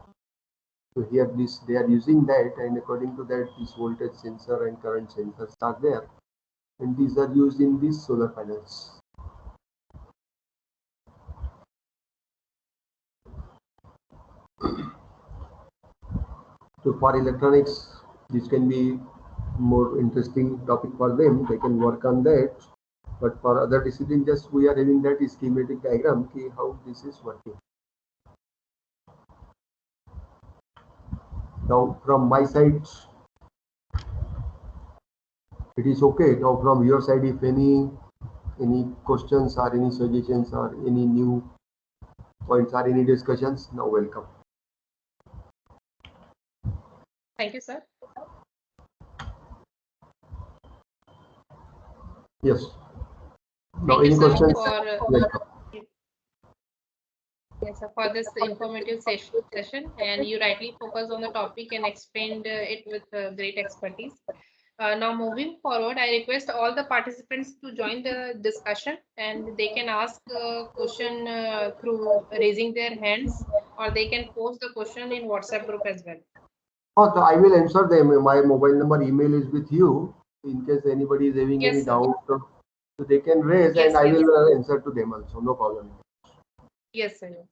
So here this they are using that, and according to that, this voltage sensor and current sensors are there, and these are used in these solar panels. So for electronics, this can be more interesting topic for them. They can work on that. But for other disciplines, just we are having that schematic diagram, how this is working. Now from my side, it is okay. Now from your side, if any questions or any suggestions or any new points or any discussions, now welcome. Thank you, sir. Yes. Now Thank any you, sir, questions? for Welcome. yes, sir, for this informative session, and you rightly focused on the topic and explained it with great expertise. Now moving forward, I request all the participants to join the discussion, and they can ask a question through raising their hands, or they can post the question in WhatsApp group as well. Oh, so I will answer them. My mobile number, email is with you. In case anybody is having any Yes, sir. doubt, so they can raise, Yes, and I yes. will answer to them also. No problem. Yes, sir. Yes.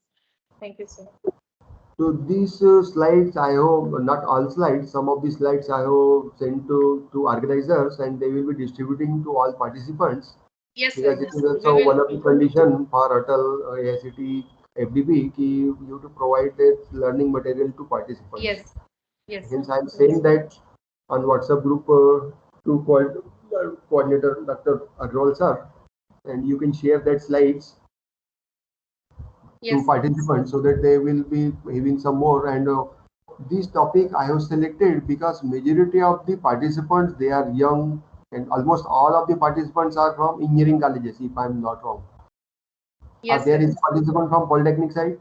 Thank you, sir. So these slides, I hope not all slides. Some of the slides I have sent to organizers, and they will be distributing to all participants. Yes, sir. Because it Yes. is We also will. one of the condition for Atal AICT FDP, you to provide that learning material to participants. Yes. Yes. Hence, I am Yes. saying that on WhatsApp group to coordinator Dr. Agrawal sir, and you can share that slides Yes. to participants so that they will be having some more. And this topic I have selected because majority of the participants, they are young, and almost all of the participants are from engineering colleges, if I am not wrong. Yes, There sir. is participant from polytechnic side.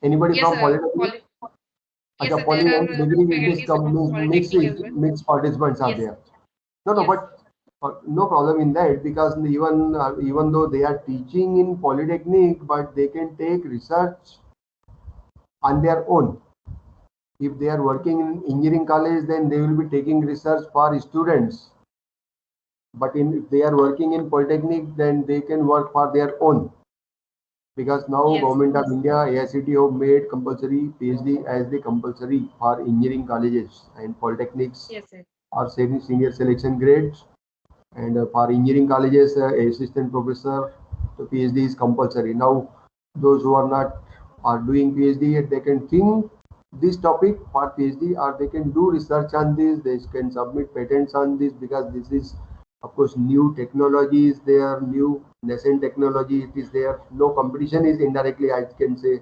Anybody Yes, from sir. polytechnic? Yes, Acha, sir. poly There and are degree in this faculties from companies Polytechnic as well. mixed participants are Yes. there. No, Yes. but no problem in that, because even though they are teaching in polytechnic, but they can take research on their own. If they are working in engineering college, then they will be taking research for students. But if they are working in polytechnic, then they can work for their own. Because now Yes. Government of India, AICT have made compulsory PhD as the compulsory for engineering colleges, and polytechnics Yes, sir. are senior selection grades, and for engineering colleges, assistant professor, the PhD is compulsory. Now those who are not are doing PhD, they can think this topic for PhD, or they can do research on this. They can submit patents on this, because this is Of course, new technology is there, new nascent technology it is there. No competition is indirectly, I can say,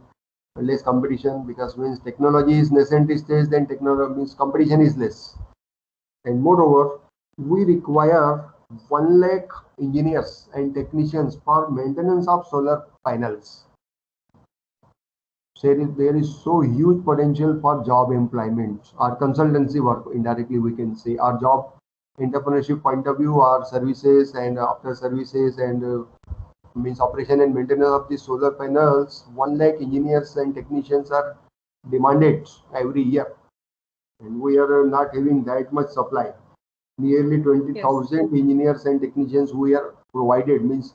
less competition, because means technology is nascent stage, then technology means competition is less. And moreover, we require 1 lakh engineers and technicians for maintenance of solar panels. There is so huge potential for job employment or consultancy work, indirectly we can say, our job entrepreneurship point of view, our services and after services and means operation and maintenance of the solar panels. 1 lakh engineers and technicians are demanded every year, and we are not having that much supply. Nearly 20,000 engineers and technicians we are provided, means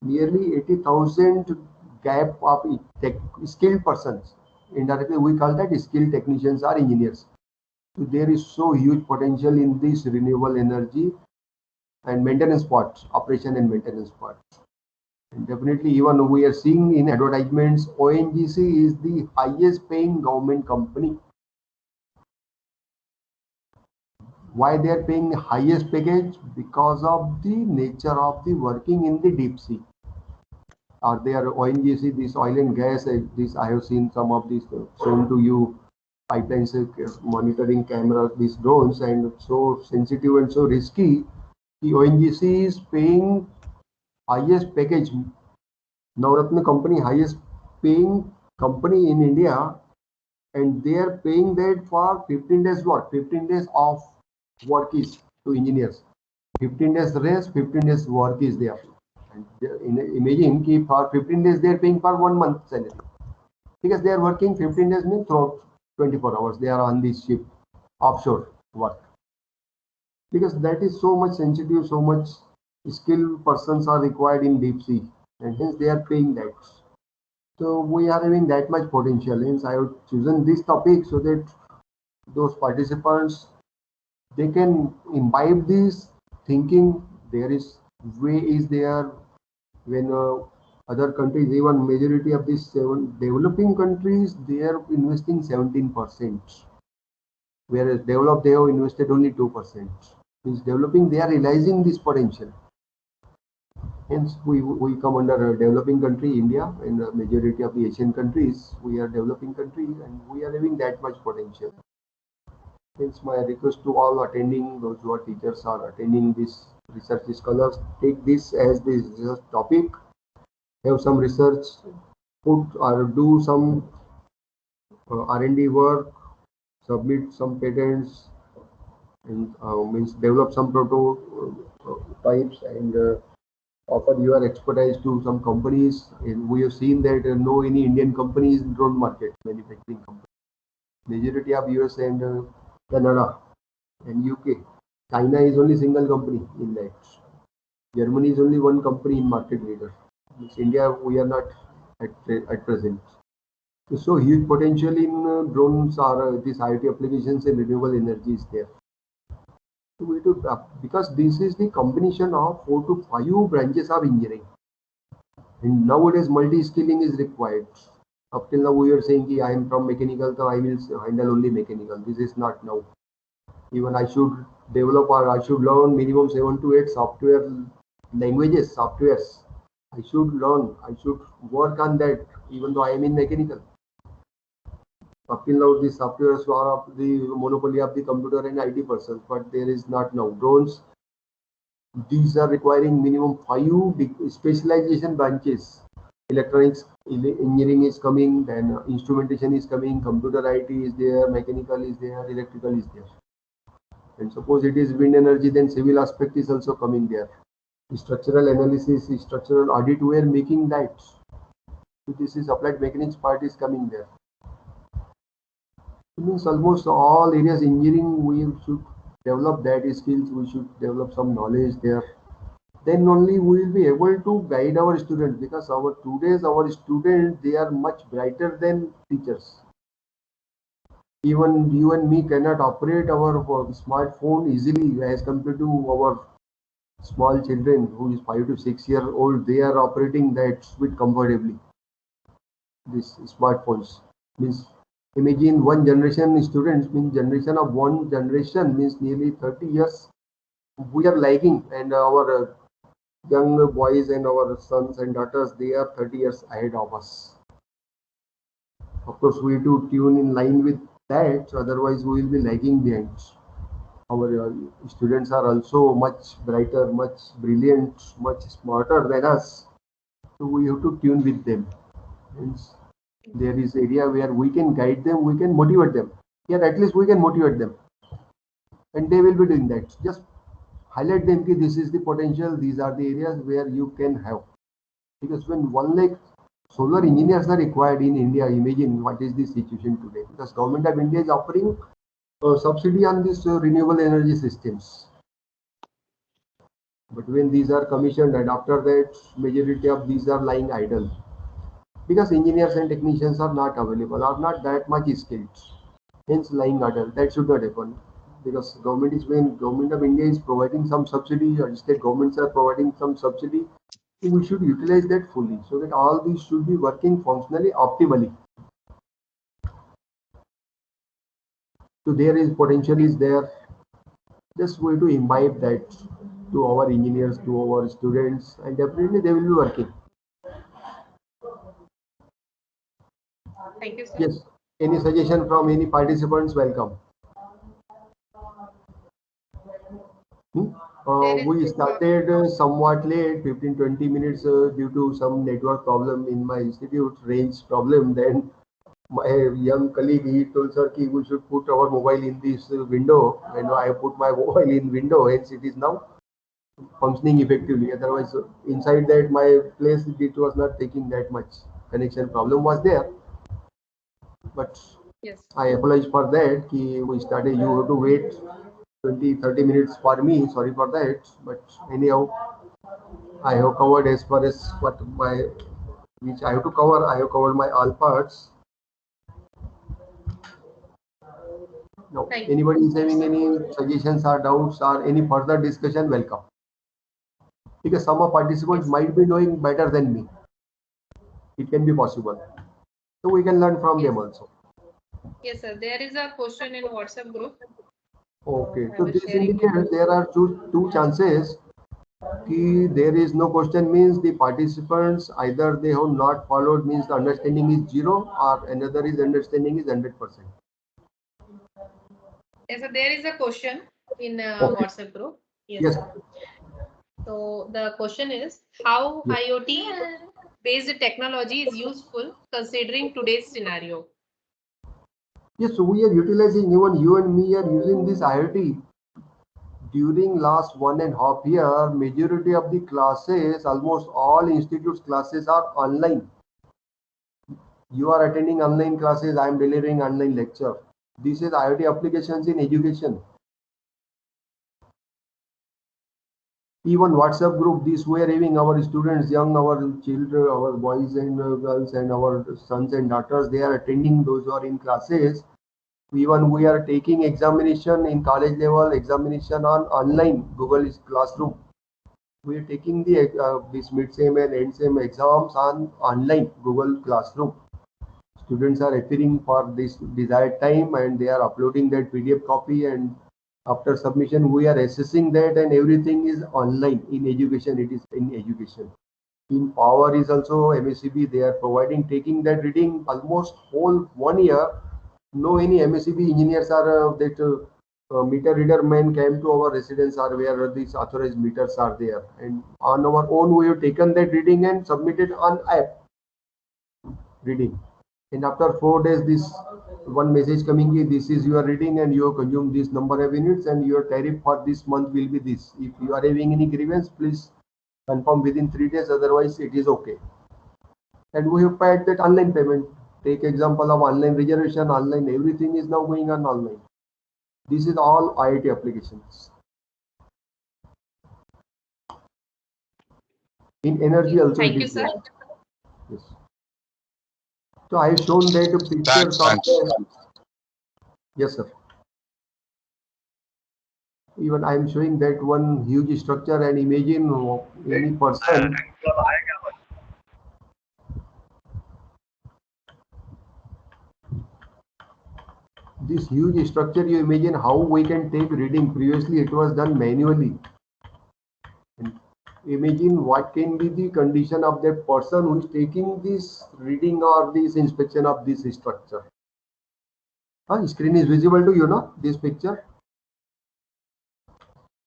nearly 80,000 gap of skilled persons. Indirectly, we call that skilled technicians or engineers. So there is so huge potential in this renewable energy and maintenance part, operation and maintenance part. And definitely, even we are seeing in advertisements, ONGC is the highest paying government company. Why they are paying the highest package? Because of the nature of the working in the deep sea. Or their ONGC, this oil and gas, this I have seen some of these shown to you, pipelines, monitoring cameras, these drones, and so sensitive and so risky. The ONGC is paying highest package. Navratna company, highest paying company in India, and they are paying that for 15 days work, 15 days of work is to engineers. 15 days rest, 15 days work is there. And imagine कि for 15 days they are paying for 1 month salary, because they are working 15 days means throughout 24 hours they are on this ship offshore work, because that is so much sensitive, so much skilled persons are required in deep sea, and hence they are paying that. So we are having that much potential. Hence I have chosen this topic so that those participants, they can imbibe this thinking. There is way is there when other countries, even majority of these 7 developing countries, they are investing 17%, whereas developed they have invested only 2%. Means developing, they are realizing this potential. Hence we come under a developing country, India, and the majority of the Asian countries, we are developing countries, and we are having that much potential. Hence my request to all attending, those who are teachers are attending this research scholars, take this as this research topic, have some research, put or do some R&D work, submit some patents, and means develop some prototypes, and offer your expertise to some companies. And we have seen that no any Indian companies in drone market manufacturing company. Majority of US and Canada and UK. China is only single company in that. Germany is only one company in market leader. India, we are not at present. So huge potential in drones or these IoT applications and renewable energy is there. So we do, because this is the combination of 4 to 5 branches of engineering, and nowadays multi-skilling is required. Up till now we are saying that I am from mechanical, so I will handle only mechanical. This is not now. Even I should develop or I should learn minimum 7 to 8 software languages, softwares. I should learn, I should work on that, even though I am in mechanical. Up till now, the softwares are of the monopoly of the computer and IT persons, but there is not now. Drones, these are requiring minimum 5 specialization branches. Electronics engineering is coming, then instrumentation is coming, computer IT is there, mechanical is there, electrical is there. And suppose it is wind energy, then civil aspect is also coming there. Structural analysis, structural audit, we are making that. So this is applied mechanics part is coming there. It means almost all areas engineering we should develop that skills, we should develop some knowledge there. Then only we will be able to guide our students, because our students, they are much brighter than teachers. Even you and me cannot operate our smartphone easily as compared to our small children who is 5 to 6 years old. They are operating that with comfortably. These smartphones means, imagine one generation students, means generation of one generation means nearly 30 years we are lagging, and our young boys and our sons and daughters, they are 30 years ahead of us. Of course, we have to tune in line with that, otherwise we will be lagging behind. Our students are also much brighter, much brilliant, much smarter than us. So we have to tune with them. Hence, there is area where we can guide them, we can motivate them. Here, at least we can motivate them, and they will be doing that. Just highlight them that this is the potential, these are the areas where you can have. Because when 1 lakh solar engineers are required in India, imagine what is the situation today. Because government of India is offering subsidy on these renewable energy systems. But when these are commissioned, and after that, majority of these are lying idle. Because engineers and technicians are not available, are not that much skilled. Hence lying idle. That should not happen. Because government of India is providing some subsidy, or state governments are providing some subsidy, we should utilize that fully so that all these should be working functionally optimally. So there is potential is there. Just we to imbibe that to our engineers, to our students, and definitely they will be working. Thank you, sir. Yes. Any suggestion from any participants? Welcome. We started somewhat late, 15-20 minutes due to some network problem in my institute, range problem. Then my young colleague, he told sir ki we should put our mobile in this window, and I put my mobile in window, hence it is now functioning effectively. Otherwise, inside that my place, it was not taking that much. Connection problem was there, but Yes. I apologize for that. Ki we started, you have to wait 20-30 minutes for me. Sorry for that. But anyhow, I have covered as far as what my which I have to cover. I have covered my all parts. Now, anybody is having any suggestions or doubts or any further discussion, welcome. Because some of participants might be knowing better than me. It can be possible. So we can learn from them also. Yes, sir. There is a question in WhatsApp group. Okay. So this indicates there are two chances. Ki there is no question means the participants either they have not followed means the understanding is 0, or another is understanding is 100%. Yes, sir. There is a question in Okay. WhatsApp group. Yes. So the question is how Yes. IoT based technology is useful considering today's scenario. Yes, so we are utilizing, even you and me are using this IoT. During last 1.5 year, majority of the classes, almost all institutes classes are online. You are attending online classes, I am delivering online lecture. This is IoT applications in education. Even WhatsApp group, this we are having our students, young, our children, our boys and girls and our sons and daughters, they are attending, those who are in classes. Even we are taking examination in college level, examination on online, Google Classroom. We are taking the this mid-sem and end-sem exams on online, Google Classroom. Students are appearing for this desired time and they are uploading that PDF copy, and after submission we are assessing that, and everything is online. In education, it is in education. In power is also MSCB, they are providing, taking that reading almost whole 1 year. No any MSCB engineers are that meter reader man came to our residence or where these authorized meters are there, and on our own we have taken that reading and submitted on app reading. And after 4 days, this one message coming is this is your reading and you have consumed this number of units and your tariff for this month will be this. If you are having any grievance, please confirm within 3 days, otherwise it is okay. And we have paid that online payment. Take example of online reservation, online, everything is now going on online. This is all IoT applications. In energy also it Thank you, is sir. there. Yes. So I have shown that pictures of yes sir. Even I am showing that one huge structure, and imagine any person. This huge structure, you imagine how we can take reading. Previously it was done manually. And imagine what can be the condition of that person who is taking this reading or this inspection of this structure. Screen is visible to you, no? This picture.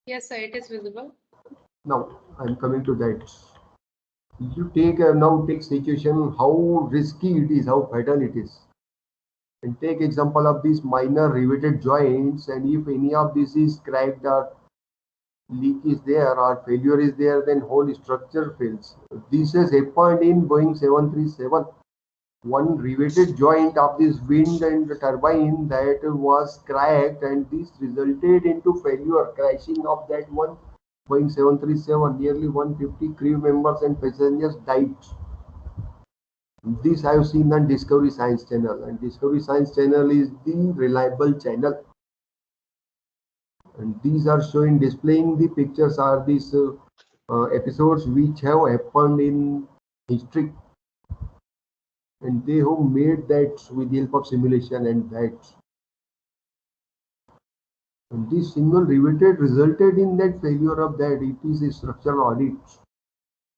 Yes, sir, it is visible. Now I'm coming to that. You take now take situation how risky it is, how fatal it is. And take example of these minor riveted joints, and if any of this is cracked or leak is there or failure is there, then whole structure fails. This has happened in Boeing 737. One riveted joint of this wind and turbine that was cracked, and this resulted into failure, crashing of that one Boeing 737. Nearly 150 crew members and passengers died. This I have seen on Discovery Science Channel, and Discovery Science Channel is the reliable channel. And these are showing, displaying the pictures are these episodes which have happened in history, and they have made that with the help of simulation and that. And this single riveted resulted in that failure of that. It is a structural audit.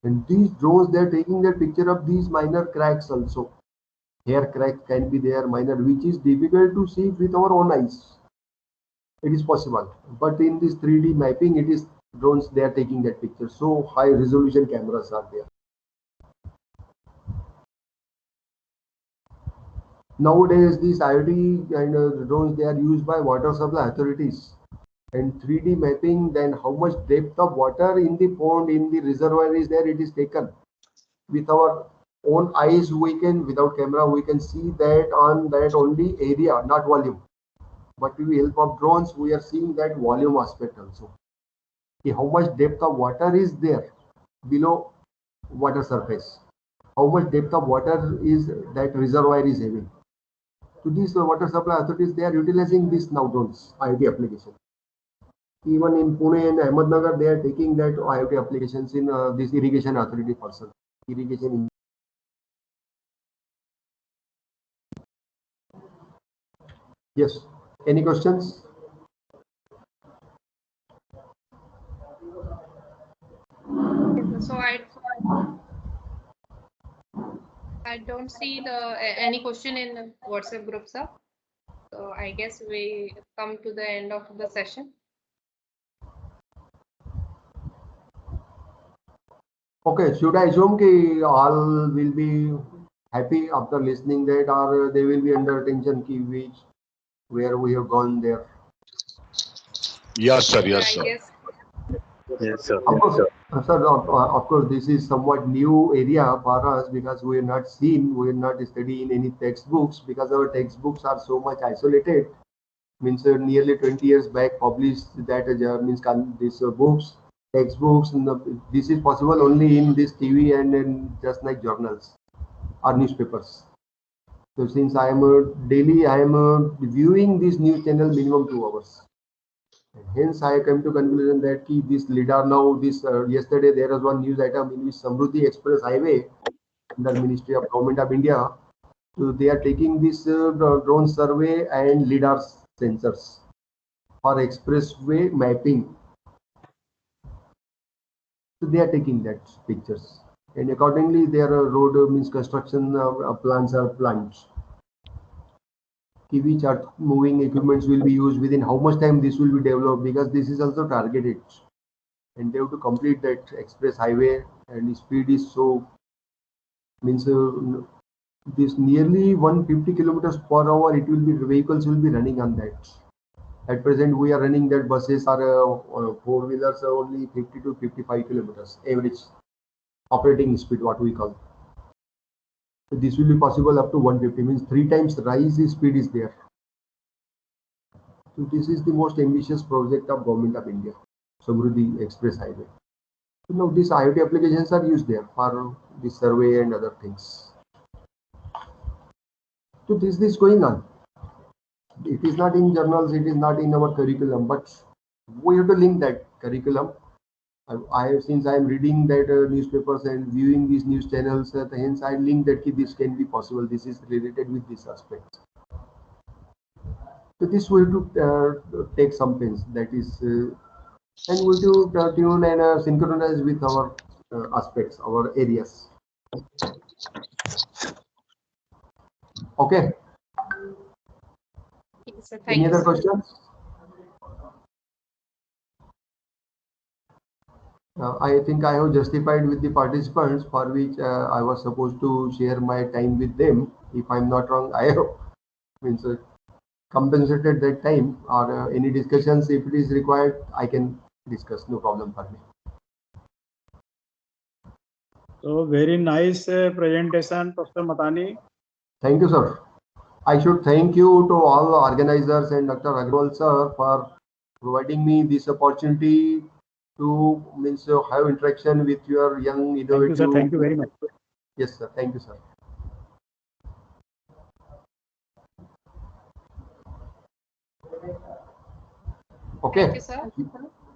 And these drones, they are taking that picture of these minor cracks also. Hair cracks can be there, minor, which is difficult to see with our own eyes. It is possible, but in this 3D mapping, it is drones, they are taking that picture. So high resolution cameras are there. Nowadays, these IoT and drones, they are used by water supply authorities. And 3D mapping, then how much depth of water in the pond, in the reservoir is there, it is taken. With our own eyes, we can, without camera, we can see that on that only area, not volume. But with the help of drones, we are seeing that volume aspect also. How much depth of water is there below water surface, how much depth of water is that reservoir is having. So these water supply authorities, they are utilizing this now drones IoT application. Even in Pune and Ahmednagar, they are taking that IoT applications in this irrigation authority person. Irrigation. Yes. Any questions? So I don't see any question in the WhatsApp group, sir. So I guess we come to the end of the session. Okay, should I assume that all will be happy after listening that, or they will be under tension which where we have gone there? Yes, sir. Yes, I sir. guess Yes, sir. Of course, sir, of course, this is somewhat new area for us because we are not seen, we are not studying any textbooks because our textbooks are so much isolated. Means nearly 20 years back published that means these books, textbooks. This is possible only in this TV and in just like journals or newspapers. So since I am daily, I am viewing this news channel minimum 2 hours. Hence, I come to conclusion that this LIDAR now, this yesterday there was one news item in which Samruddhi Express Highway under Ministry of Government of India. So they are taking this drone survey and LIDAR sensors for expressway mapping. So they are taking that pictures, and accordingly their road means construction plans are planned. Which earth moving equipments will be used, within how much time this will be developed, because this is also targeted. And they have to complete that express highway, and the speed is so means this nearly 150 kilometers per hour. It will be vehicles will be running on that. At present, we are running that buses are four wheelers are only 50 to 55 kilometers average operating speed, what we call. So this will be possible up to 150, means 3 times rise in speed is there. So this is the most ambitious project of Government of India, Samruddhi Express Highway. So now these IoT applications are used there for the survey and other things. So this is going on. It is not in journals, it is not in our curriculum, but we have to link that curriculum. Since I am reading that newspapers and viewing these news channels, hence I link that this can be possible. This is related with this aspect. So this we have to take some pains. That is, and we have to tune and synchronize with our aspects, our areas. Okay. Yes, sir. Thank Any you, other sir. questions? I think I have justified with the participants for which I was supposed to share my time with them. If I'm not wrong, I have means compensated that time, or any discussions if it is required, I can discuss. No problem for me. So very nice presentation, Professor Matani. Thank you, sir. I should thank you to all the organizers and Dr. Agrawal sir for providing me this opportunity to have interaction with your young Thank you, innovative. sir. Thank you very much. Yes, sir. Thank you, sir. Okay. Thank you, sir.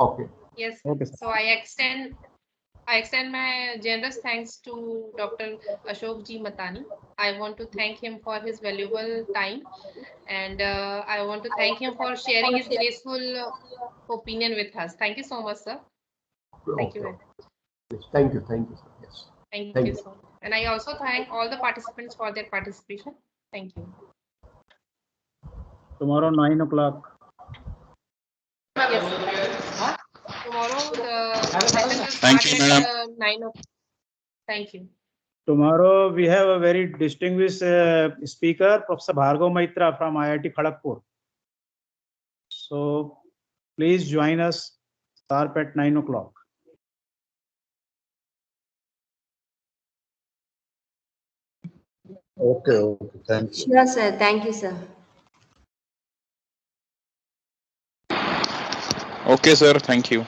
Okay. Yes. Okay, sir. So I extend my generous thanks to Dr. Ashok G Matani. I want to thank him for his valuable time, and I want to thank him for sharing his graceful opinion with us. Thank you so much, sir. Thank you very much. Yes, thank you, sir. Yes. Thank you so much. And I also thank all the participants for their participation. Thank you. Tomorrow 9 o'clock. Yes, sir. Tomorrow the session will Thank start you, at madam. 9 o'clock. Thank you. Tomorrow we have a very distinguished speaker, Professor Bhargav Maitra from IIT Kharagpur. So please join us sharp at 9 o'clock. Okay, thanks. Sure, sir. Thank you, sir. Okay, sir, thank you.